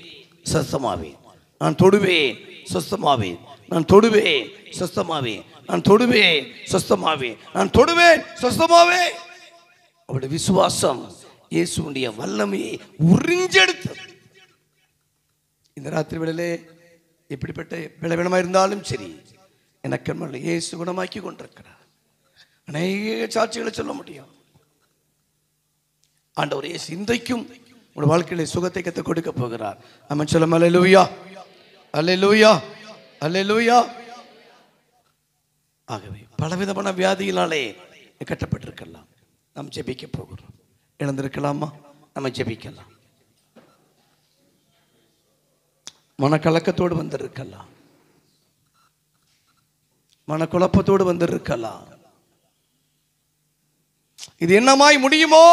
சொஸ்தமாவேன், நான் தொடுவேன் சொஸ்தமாவேன், நான் தொடுவேன் சொஸ்தமாவேன், நான் தொடுவேன் சொஸ்தமாவேன், நான் தொடுவேன் சொஸ்தமாவேன். அவருடைய விசுவாசம் இயேசுடைய வல்லமையை உறிஞ்செடுத்தது. இந்த ராத்திரி வேளையிலே எப்படிப்பட்ட விளைவினமா இருந்தாலும் சரி, எனக்கு இயேசு குணமாக்கி கொண்டிருக்கிறார். அநேக சாட்சிகளை சொல்ல முடியும். ஆண்டவர் இயேசு இன்றைக்கும் உங்கள் வாழ்க்கையில சுகத்தை கற்றுக் கொடுக்க போகிறார். ஆமென் சொல்லுங்க. அல்லேலூயா, அல்லேலூயா, அல்லேலூயா. ஆகவே பலவிதமான வியாதியினாலே கட்டப்பட்டிருக்கலாம். நாம் ஜெபிக்க போகிறோம். இழந்திருக்கலாமா? நம்ம ஜெபிக்கலாம். மனக்கலக்கத்தோடு வந்திருக்கலாம், மனக்குழப்பத்தோடு வந்திருக்கலாம். இது என்னமாய் முடியுமோ,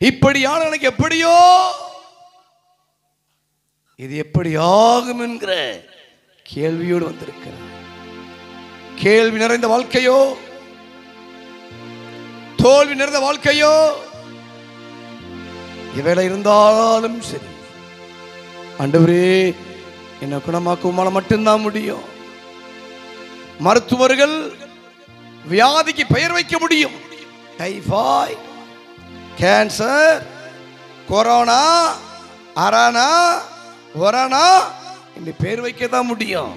இப்படியான எனக்கு எப்படியோ, இது எப்படி ஆகும் என்கிற கேள்வியோடு வந்திருக்கிறார். கேள்வி நிறைந்த வாழ்க்கையோ, தோல்வி நிறைந்த வாழ்க்கையோ, இவையில இருந்தாலும் சரி, ஆண்டவரே என்ன குணமாக்குமால மட்டும்தான் முடியும். மருத்துவர்கள் வியாதிக்கு பெயர் வைக்க முடியும். டைபாய்டு, கேன்சர், கொரோனா, அரானா, ஒரானா என்று பெயர் வைக்க தான் முடியும்.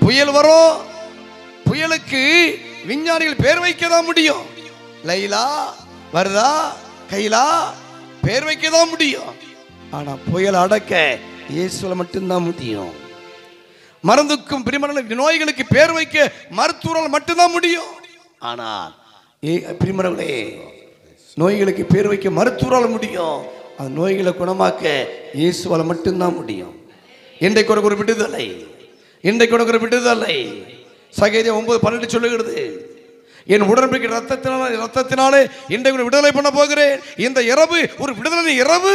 புயல் வரும், புயலுக்கு விஞ்ஞானிகள் பெயர் வைக்க தான் முடியும். லைலா, வருதா, கைலா பெயர் வைக்க தான் முடியும். ஆனா புயல் அடக்க இயேசுல மட்டும்தான் முடியும். மருந்துக்கும் பிரிமண நோய்களுக்கு பெயர் வைக்க மருத்துவரால் மட்டும்தான் முடியும். ஆனால் பிரிமணங்களே, நோய்களுக்கு பேர் வைக்க மருத்துவரால் முடியும். அந்த நோய்களை குணமாக்க இயேசுவால் மட்டும்தான் முடியும். இன்றைக்கு ஒரு விடுதலை, இன்றைக்கு ஒரு விடுதலை. சகேரியா 9:12 சொல்லுகிறது, என் உடன்படிக்கை ரத்தத்தினாலே இன்றைக்கு விடுதலை பண்ண போகிறேன். இந்த இரவு ஒரு விடுதலை இரவு,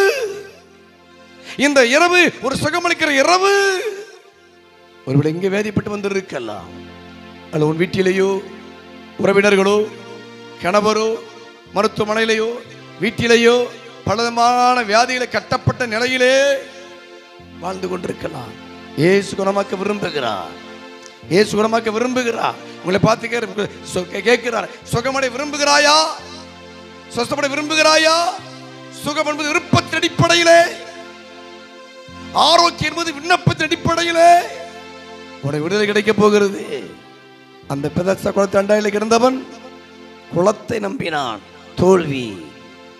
இந்த இரவு ஒரு சுகமளிக்கிற இரவு. ஒருவேளை இங்கே வேதிப்பட்டு வந்திருக்கலாம், அல்ல உன் வீட்டிலேயோ, உறவினர்களோ, கணவரோ, மருத்துவமனையிலேயோ, வீட்டிலேயோ பலவிதமான வியாதிகளை கட்டப்பட்ட நிலையிலே வாழ்ந்து கொண்டிருக்கலாம். இயேசு குணமாக்க விரும்புகிறார், இயேசு குணமாக்க விரும்புகிறார். உங்களை பார்த்து கேட்கிறார், சுகமடை விரும்புகிறாயா? சொஸ்தமடை விரும்புகிறாயா? சுகம் என்பது விருப்பத்தின் அடிப்படையிலே, ஆரோக்கியம் என்பது விண்ணப்பத்தின் அடிப்படையிலே உடைய விடுதலை கிடைக்க போகிறது. அந்த பெதஸ்தா குளத்தை அண்டையில் இருந்தவன் குளத்தை நம்பினான், தோல்வி.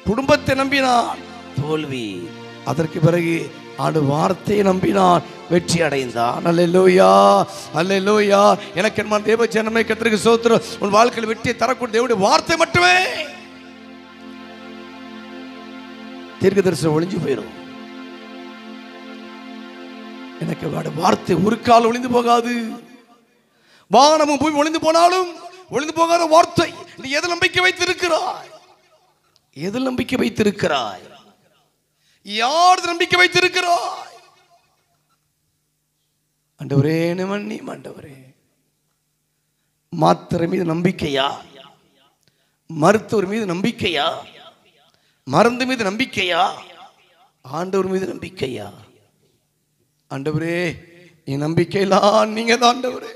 குடும்பத்தை நம்பினான், தோல்வி. அதற்கு பிறகு ஆண்டு வார்த்தையை நம்பினான், வெற்றி அடைந்தான். அல்லேலூயா, அல்லேலூயா. எனக்கு என்மான தேவ ஜனமே, கர்த்தருக்கு ஸ்தோத்திரம். உன் வாழ்க்கையில் வெற்றியை தரக்கூடிய தேவனுடைய வார்த்தை மட்டுமே. தீர்க்கதரிசனம் ஒளிஞ்சு போயிடும். எனக்கு வார்த்தை ஒரு கால் ஒளிந்து போகாது. வானமும் பூமி ஒளிந்து போனாலும் ஒளிந்து போகாத வார்த்தை. நீ எதில் நம்பிக்கை வைத்திருக்கிறாய்? எதில் நம்பிக்கை வைத்திருக்கிறாய்? யார் நம்பிக்கை வைத்திருக்கிறாய்? ஆண்டவரே மன்னி, ஆண்டவரே. மாத்திரை மீது நம்பிக்கையா? மருத்துவர் மீது நம்பிக்கையா? மருந்து மீது நம்பிக்கையா? ஆண்டவர் மீது நம்பிக்கையா? ஆண்டவரே, என் நம்பிக்கையெல்லாம் நீங்க தான் ஆண்டவரே.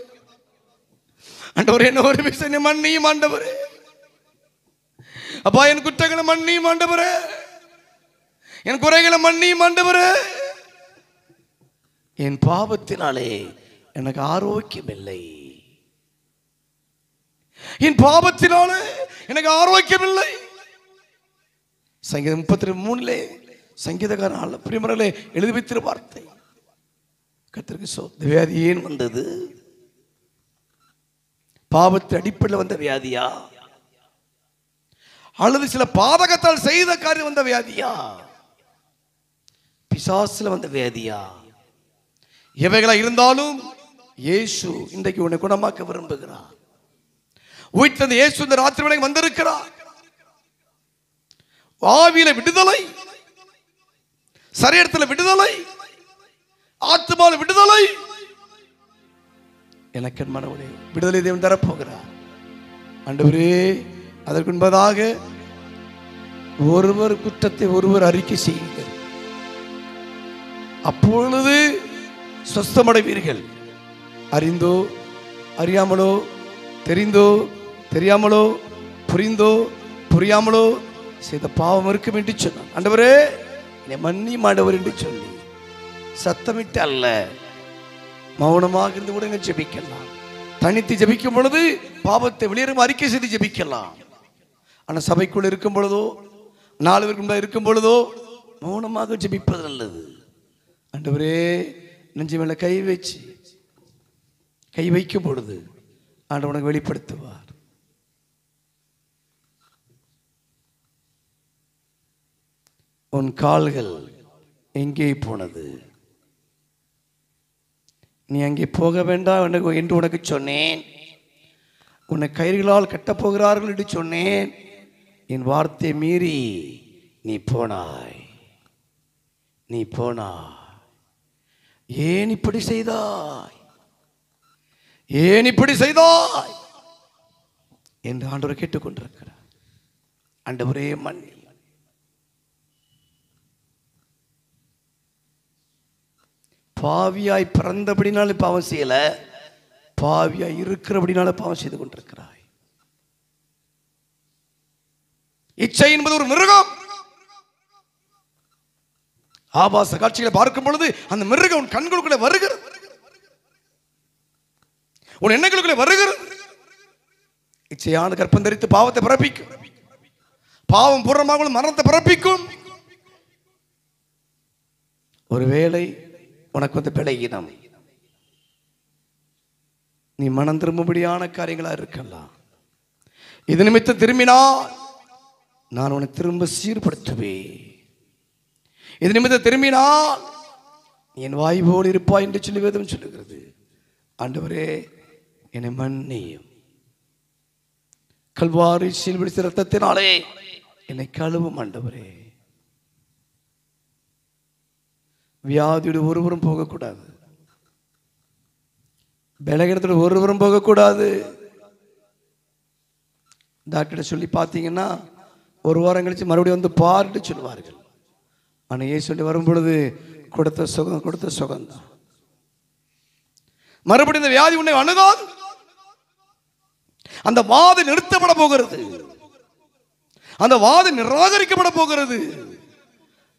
ஆண்டவரே, என்ன ஒரு விஷயம் மன்னியும் ஆண்டவரே. அப்பா, என் குற்றங்களை மன்னியும் ஆண்டவரே, என் குறைகளை மன்னியும் ஆண்டவரே. என் பாவத்தினாலே எனக்கு ஆரோக்கியம் இல்லை. என் பாவத்தினாலே எனக்கு ஆரோக்கியம் இல்லை. சங்கீதம் 33 சங்கீதக்காரன் பிரியமர்களே எழுதி வைத்திரு வார்த்தை. கர்த்தருக்கு வியாதி ஏன் வந்தது? பாவத்து அடிப்படையில் வந்த வியாதியா, அல்லது சில பாதகத்தால் செய்த காரியம் வந்த வியாதியா, பிசாசுல வந்த வியாதியா? எவைகளா இருந்தாலும் இயேசு இன்றைக்கு உன்னை குணமாக்க விரும்புகிறார். உயிர்த்தெழுந்த இயேசு இந்த ராத்திரி வேளைக்கு வந்திருக்கிறார். ஆவியில விடுதலை, சரீரத்தில் விடுதலை, ஆத்மால விடுதலை. எனக்கு மனவளே விடுதலை தேவன் தரப்போகிறார். ஆண்டவரே, அதற்கு முன்பதாக ஒருவர் குற்றத்தை ஒருவர் அறிக்கை செய்யுங்கள், அப்பொழுது சொஸ்தமடைவீர்கள். அறிந்தோ அறியாமலோ, தெரிந்தோ தெரியாமலோ, புரிந்தோ புரியாமலோ செய்த பாவம் இருக்கும் என்று சொன்னான். ஆண்டவரே என்னை மன்னியும் ஆண்டவர் என்று சொல்லி சத்தமிட்டு அல்ல, மௌனமாக இருந்து கூட ஜெபிக்கலாம். தனித்து ஜெபிக்கும் பொழுது பாவத்தை வெளியேறும் அறிக்கை செய்து ஜெபிக்கலாம். ஆனால் சபைக்குள் இருக்கும் பொழுதோ, 4 பேருக்கு இருக்கும் பொழுதோ மௌனமாக ஜெபிப்பது நல்லது. ஆண்டவரே, நெஞ்சு மேல கை வைக்கும் பொழுது ஆண்டவர் உனக்கு வெளிப்படுத்துவார். உன் கால்கள் எங்கே போனது? நீ அங்கே போக வேண்டாம் என்று உனக்கு சொன்னேன். உன்னை கயிறுகளால் கட்டப்போகிறார்கள் என்று சொன்னேன். என் வார்த்தை மீறி நீ போனாய். ஏன் இப்படி செய்தாய்? ஏன் இப்படி செய்தாய் என்று ஆண்டவர் கேட்டுக்கொண்டிருக்கிறார். ஆண்டவரே மன்னி. பாவியாய் பிறந்தபடினால பாவம் செய்யல, பாவியாய் இருக்கிறபடினால பாவம் செய்து கொண்டிருக்கிறாய். இச்சை என்பது ஒரு மிருகம். ஆபாச காட்சிகளை பார்க்கும் பொழுது அந்த மிருகம் உன் கண்களுக்குள்ளே வருகிறது, உன் எண்ணங்களுக்குள்ளே வருகிறது. இச்சையான கற்பம் தரித்து பாவத்தை பிறப்பிக்கும். பாவம் பூர்ணமாக மரணத்தை பிறப்பிக்கும். ஒருவேளை உனக்கு வந்து பலகீனம், நீ மனம் திரும்பும்படியான காரியங்களா இருக்கலாம். இது நிமித்தம் திரும்பினால் நான் உன்னை திரும்ப சீர்படுத்துவேன். இது நிமித்தம் திரும்பினால் என் வாய் போல் இருப்பாய் என்று சொல்லி வேதம் சொல்லுகிறது. ஆண்டவரே என்னை மன்னியும், கல்வாரி சீல்பிடித்த ரத்தத்தினாலே என்னை கழுவும். ஆண்டவரே, வியாதியோடு ஒருவரும் போகக்கூடாது, பலகீனத்தோடு ஒருவரும் போகக்கூடாது. டாக்டர் சொல்லி பார்த்தீங்கன்னா 1 வாரம் கழிச்சு மறுபடியும் வந்து பாருன்னு சொல்லுவார்கள். ஆனால் ஏன் சொல்லி வரும் பொழுது கொடுத்த சுகம்தான். மறுபடியும் இந்த வியாதி உன்னை அணுகாது. அந்த வாதை நிறுத்தப்பட போகிறது, அந்த வாதை நிராகரிக்கப்பட போகிறது,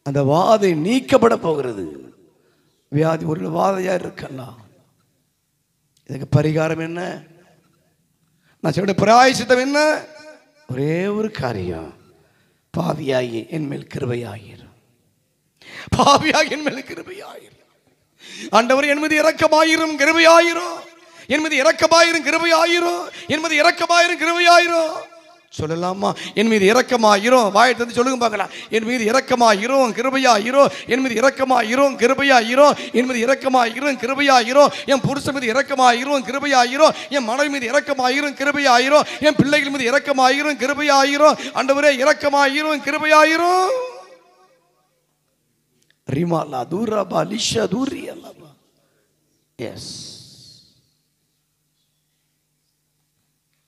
அந்த வாதை நீக்கப்பட போகிறது. வியாதி ஒரு வாதையா இருக்கலாம். இதுக்கு பரிகாரம் என்ன? நான் சொல்ற பிராயசித்தம் என்ன? ஒரே ஒரு காரியம், பாவியாகி என் மேல் கிருபையாயிரும். பாவியாகி என் மேல் கிருபையாயிரும். ஆண்டவர் என் மீது இரக்கமாயிரும், கிருபையாயிரும். என் மீது இரக்கமாயிரும், கிருபையாயிரும். என் மீது இரக்கமாயிரும், கிருபையாயிரும். சொல்லலாமா? என் மீது இரக்கமாயிரும். வாயை தந்து சொல்லுங்க பார்க்கலாம். என் மீது இரக்கமாயிரும், கிருபையாயிரும். என் மீது இரக்கமாயிரும், கிருபையாயிரும். என் மீது இரக்கமாயிரும், கிருபையாயிரும். என் புருஷன் மீது இரக்கமாயிரும், கிருபையாயிரும். என் மனைவி மீது இரக்கமாயிரும், கிருபையாயிரும். என் பிள்ளைகள் மீது இரக்கமாயிரும், கிருபையாயிரும். ஆண்டவரே இரக்கமாயிரும், கிருபையாயிரும். ரிமாலா தூரபா லிஷா தூரியல்லா. எஸ்,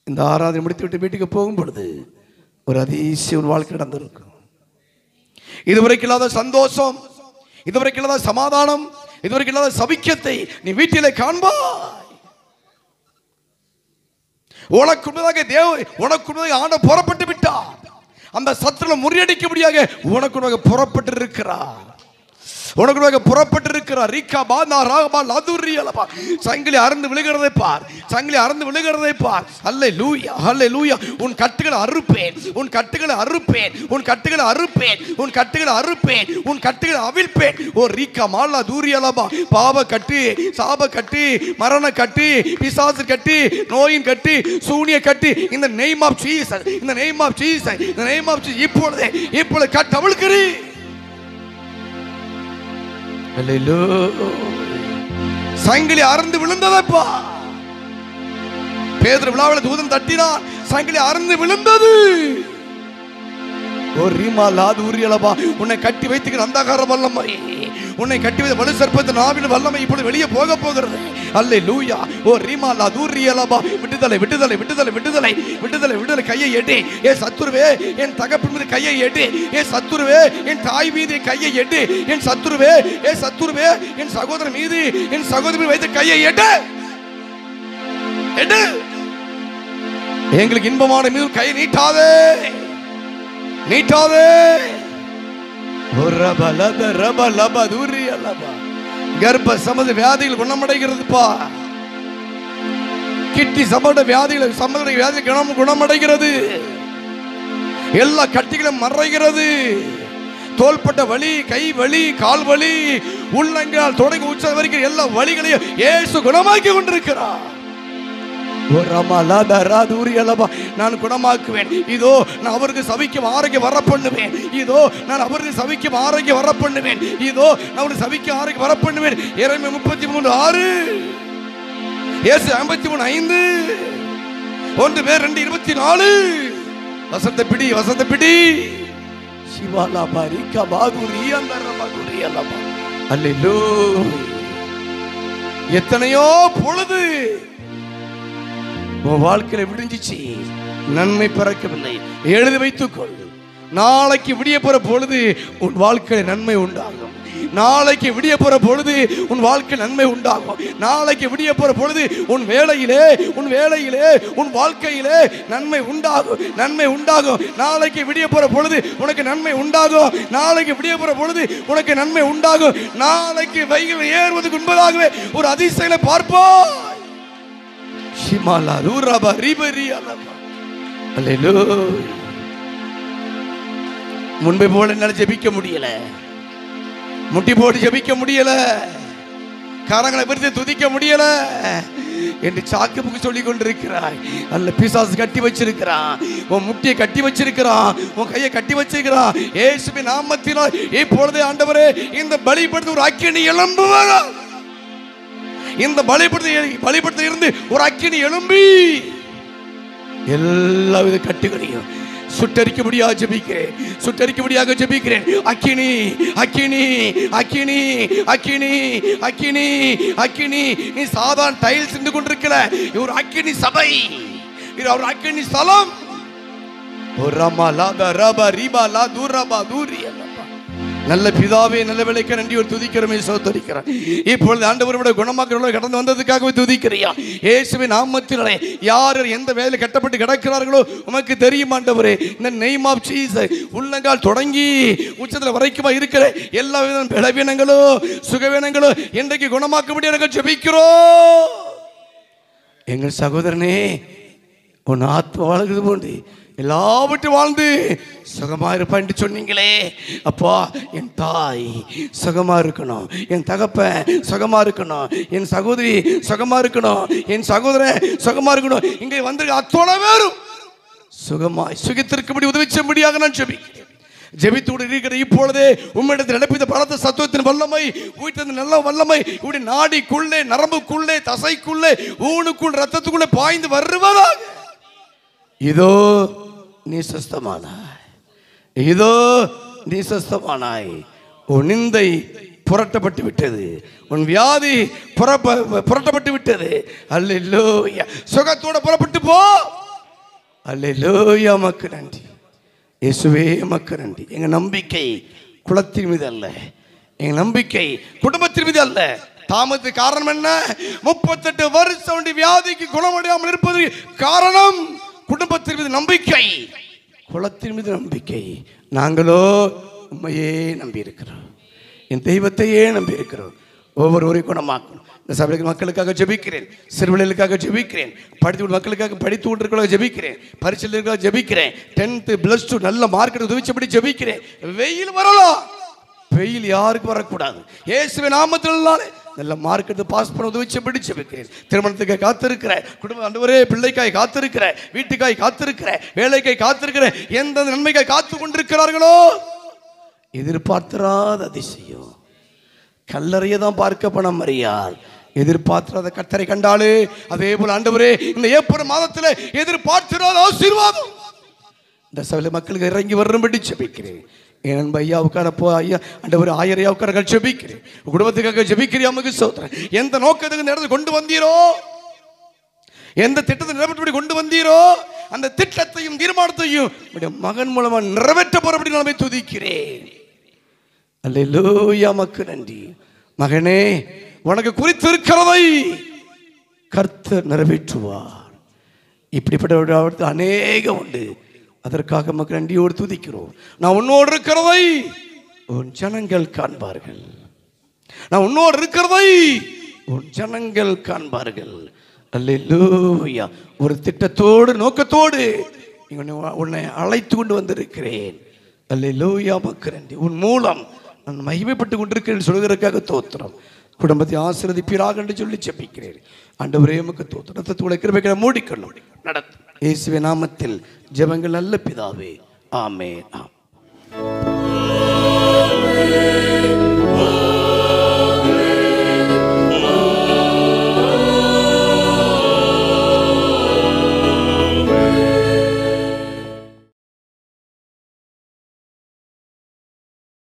இந்த ஆராதனை முடித்து விட்டு வீட்டுக்கு போகும் பொழுது ஒரு அதிசய வாழ்க்கை நடந்திருக்கும். இதுவரைக்கும் இல்லாத சந்தோஷம், இதுவரைக்கும் இல்லாத சமாதானம், இதுவரைக்கும் இல்லாத சபிக்கத்தை நீ வீட்டிலே காண்பாய். உனக்கு ஆண்ட புறப்பட்டு விட்டார். அந்த சத்துருவை முறியடிக்க முடியாத உனக்கு புறப்பட்டு இருக்கிறார். உனக்கு புறப்பட்டிருக்கிறார். ரீகா பானா ராகபா லதுரியலபா. சங்கிலி அறுந்து விழுகிறதை பார், சங்கிலி அறுந்து விழுகிறதை பார். அல்லேலூயா, அல்லேலூயா. உன் கட்டுகளை அறுப்பேன், உன் கட்டுகளை அறுப்பேன், உன் கட்டுகளை அறுப்பேன், உன் கட்டுகளை அறுப்பேன், உன் கட்டுகளை அவிழ்ப்பேன். ஓ ரீகா மாலா தூரியலபா. பாவ கட்டு, சாப கட்டு, மரண கட்டு, பிசாசு கட்டு, நோயின் கட்டு, சூனிய கட்டு, இந்த நேம் ஆஃப் ஜீசஸ், இந்த நேம் ஆஃப் ஜீசஸ், இந்த நேம் ஆஃப் ஜீசஸ் இப்பொழுது கட்டு அவிழ்க்கிறீ. சங்கிலி அறுந்து விழுந்ததப்பா. பேதுரு விழாவில் தூதன் தட்டினான், சங்கிலி அறுந்து விழுந்தது. உன்னை கட்டி வைத்துக்கிற அந்தகார வல்லமை, உன்னை கட்டி வைத்த வலு சர்ப்பத்தின் நாவின் வல்லமை இப்பொழுது வெளியே போக போகிறது. அல்லேலூயா. ஓ ரீமாலா தூரியலபா. விடுதலை, விடுதலை, விடுதலை, விடுதலை, விடுதலை, விடுதலை. கையை எடு ஏ சத்துருவே, என் தகப்பின் மீது கையை எடு. ஏ சத்துருவே, என் தாய் மீது கையை எடு. என் சத்துருவே, ஏ சத்துருவே, என் சகோதரன் மீது, என் சகோதரன் வைத்து கையை எடு, எடு. எங்களுக்கு இன்பமான மீது கையை நீட்டாதே, நீட்டாதே. கர்ப்ப சமத வியாதிகள் குணமடைகிறதுப்பா. கிட்னி சம்பந்த வியாதிகள், சம்பந்த வியாதிகள் குணமடைகிறது. எல்லா கட்டிகளும் மறைகிறது. தோள்பட்ட வலி, கை வலி, கால் வலி, உள்ளங்கால் தொடங்கி உச்ச வரைக்கும் எல்லா வலிகளையும் இயேசு குணமாக்கி கொண்டிருக்கிறார். நான் குணமாக்குவேன். இதோ நான் அவருக்கு சபிக்கும் ஆரோக்கியம் வர பண்ணுவேன். இதோ நான் அவருக்கு சபிக்கும் ஆரோக்கியம் வர பண்ணுவேன். இதோ நான் அவருக்கு சபிக்கும் ஆரோக்கியம் வர பண்ணுவேன். எரேமியா 33:6, இயேசு 53:5, 1 பேர் 2:24. வசந்த பிடி, வசந்த பிடி. சிவாலா பாரிகா பாதுரி அந்தர பாதுரி அல்லபா. அல்லேலூயா. எத்தனையோ பொழுது உன் வாழ்க்கையில விடிஞ்சிச்சு, நன்மை பிறக்கவில்லை. எழுதி வைத்துக்கொள். நாளைக்கு விடிய போற பொழுது உன் வாழ்க்கையில நன்மை உண்டாகும். நாளைக்கு விடிய போற பொழுது உன் வாழ்க்கை நன்மை உண்டாகும். நாளைக்கு விடிய போற பொழுது உன் வேலையிலே, உன் வேலையிலே, உன் வாழ்க்கையிலே நன்மை உண்டாகும், நன்மை உண்டாகும். நாளைக்கு விடிய போற பொழுது உனக்கு நன்மை உண்டாகும். நாளைக்கு விடிய போற பொழுது உனக்கு நன்மை உண்டாகும். நாளைக்கு வைகள் ஏறுவதற்கு முன்பதாகவே ஒரு அதிசயங்களை பார்ப்போம். முன்பை போல என்னால ஜெபிக்க முடியல, முட்டி போட்டு ஜெபிக்க முடியல, கரங்களை விரித்து துதிக்க முடியல என்று சாக்கு புக்கு சொல்லி கொண்டிருக்கிறாய். அல்ல, பிசாசு கட்டி வச்சிருக்கிறான், உன் முட்டியை கட்டி வச்சிருக்கிறான், உன் கையை கட்டி வச்சிருக்கிறான். இயேசுவின் நாமத்தினால் இப்பொழுதே ஆண்டவரே, இந்த பலிபடுத்த ஒரு அக்கினி எழும்புவாங்க. இந்த பலிபடுத்த இருந்து ஒரு அக்கினி எழும்பி எல்லா வித கட்டுகளையும் சுட்டரிக்க முடியாது ஜெபிக்கிறேன், சுட்டரிக்க முடியாக ஜெபிக்கிறேன். அக்கினி, அக்கினி, அக்கினி, அக்கினி, அக்கினி, அக்கினி. நீ சாதாரண டைல்ஸ் சென்று கொண்டிருக்கல, ஒரு அக்கினி சபை, ஒரு அக்கினி ஸ்தலம். நல்ல பிதாவே, நல்ல விலைக்கு நன்றி ஒரு துதிக்கிறமே, சோதரிக்கிறேன். இப்பொழுது ஆண்டவரோட குணமாக்குறவர்கள் கடந்து வந்ததுக்காகவே துதிக்கிறியா? இயேசுவின் நாமத்தினாலே யார் எந்த வேலையில் கட்டப்பட்டு கிடக்கிறார்களோ உமக்கு தெரியும் ஆண்டவரே. இந்த நேம் ஆஃப் ஜீசஸ் உள்ளங்கால் தொடங்கி உச்சத்தில் வரைக்குமா இருக்கிற எல்லா வித பலவீனங்களோ சுகவீனங்களோ இன்றைக்கு குணமாக்கும்படி எனக்கு ஜெபிக்கிறோம். எங்கள் சகோதரனே, உன் ஆத்மா வாழ்கிறது போன்று எல்லாவற்றையும் வாழ்ந்து சுகமா இருப்பான் என்று சொன்னீங்களே அப்பா. என் தாய் சுகமா இருக்கணும், என் தகப்பன் சுகமா இருக்கணும், என் சகோதரி சுகமா இருக்கணும், என் சகோதரன் சுகமா இருக்கணும். இங்கே வந்து அத்தோட வேறும் சுகமாய் சுகித்திருக்கும்படி உதவி செய்யும்படியாக நான் ஜெபிக்கிறேன். ஜெபித்தோடு இருக்கிற இப்பொழுதே உம்மிடத்தில் நடப்பித்த பலத்த சத்துவத்தின் வல்லமை, உயிர்த்தெழுந்த நல்ல வல்லமை உடைய நாடிக்குள்ளே, நரம்புக்குள்ளே, தசைக்குள்ளே, ஊனுக்குள், ரத்தத்துக்குள்ளே பாய்ந்து வருவதாக. இதோ நீ சுஸ்தமானாய், இதோ நீ சுஸ்தமானாய். உன் நிந்தை புரட்டப்பட்டு விட்டது, உன் வியாதி புரட்டப்பட்டு விட்டது. அல்லேலூயா. சுகத்தோட புறப்பட்டு போ. அல்லேலூயா. மக்கு நன்றி இயேசுவே, மக்கு நன்றி. எங்க நம்பிக்கை குலத்தின் மீது அல்ல, எங்க நம்பிக்கை குடும்பத்தின் மீது அல்ல. தாமதத்துக்கு காரணம் என்ன? 38 வருஷம் வியாதிக்கு குணமடையாமல் இருப்பது காரணம் குடும்பத்தின் மீது நம்பிக்கை, குலத்தின் மீது நம்பிக்கை. நாங்களோ உண்மையே நம்பி இருக்கிறோம். என் தெய்வத்தையே நம்பி இருக்கிறோம். ஒவ்வொருவரையும் குணமாக்கணும். இந்த சபைக்கு மக்களுக்காக ஜெபிக்கிறேன், சிறுவர்களுக்காக ஜெபிக்கிறேன், படித்து மக்களுக்காக படித்து கொண்டிருக்கிறவங்க ஜெபிக்கிறேன், பரிசீலனைக்காக ஜெபிக்கிறேன், 10th +2 நல்ல மார்க்கெட் உதவிச்சபடி ஜெபிக்கிறேன். வெயில் வரலாம், வெயில் யாருக்கு வரக்கூடாது. இயேசுவின் நாமத்தினாலே நல்ல மார்க்கெட் பாஸ் பண்ண உதவிச்சபடி ஜெபிக்கிறேன். திருமணத்துக்காக காத்திருக்கிற குடும்ப ஆண்டவரே, பிள்ளைக்காய் காத்திருக்கிற, வீட்டுக்காய் காத்திருக்கிற, வேலைக்காய் காத்திருக்கிற, எந்த நன்மைக்காய் காத்து கொண்டிருக்கிறார்களோ எதிர்பார்த்திராத அதிசயம். கல்லறையை தான் பார்க்க போன மரியாள் எதிர்பார்த்திராத கர்த்தரை கண்டாலே, அதே போல ஆண்டவரே இந்த ஏப்ரல் மாதத்தில் எதிர்பார்த்திராத ஆசீர்வாதம் இந்த சபையில மக்களுக்கு இறங்கி வரும்படி ஜெபிக்கிறேன். என் ஐயாவுக்கார ஐயா ஆண்டவர் 1000 ஐயாவுக்கார ஜெபிக்கிறேன். குடும்பத்துக்காக ஜெபிக்கிறேன். நமக்கு சோத்திரம். எந்த நோக்கத்துக்கு இந்த இடத்துல கொண்டு வந்தீரோ, எந்த திட்டத்தை நிறைவேற்றப்படி கொண்டு வந்தீரோ, அந்த திட்டத்தையும் தீர்மானத்தையும் மகன் மூலமா நிறைவேற்ற போறபடி நான் துதிக்கிறேன். அல்லேலூயா, மக்கு நன்றி. மகனே, உனக்கு குறித்திருக்கிறதை கர்த்தர் நிறைவேற்றுவார். இப்படிப்பட்ட அநேகம் உண்டு. அதற்காக மக்கள் நன்றியோடு துதிக்கிறோம். நான் உன்னோடு இருக்கிறதை உன் ஜனங்கள் காண்பார்கள். நான் உன்னோடு இருக்கிறதை உன் ஜனங்கள் காண்பார்கள். அல்லேலூயா. ஒரு திட்டத்தோடு நோக்கத்தோடு உன்னை அழைத்து கொண்டு வந்திருக்கிறேன். அல்லேலூயா, மக்கள் நன்றி. உன் மூலம் நான் மகிமைப்பட்டு கொண்டிருக்கிறேன் சொல்கிறதுக்காக தோத்திரம். குடும்பத்தை ஆசீர்வதிப்பீராக என்று சொல்லி ஜெபிக்கிறேன். ஆண்டவரே உமக்கு தோத்திரத்தை கிருபைகளை மூடிக்கொள்ளும் நடத்தும். இயேசுவின் நாமத்தில் ஜெபங்கள் நல்ல பிதாவே, ஆமென்.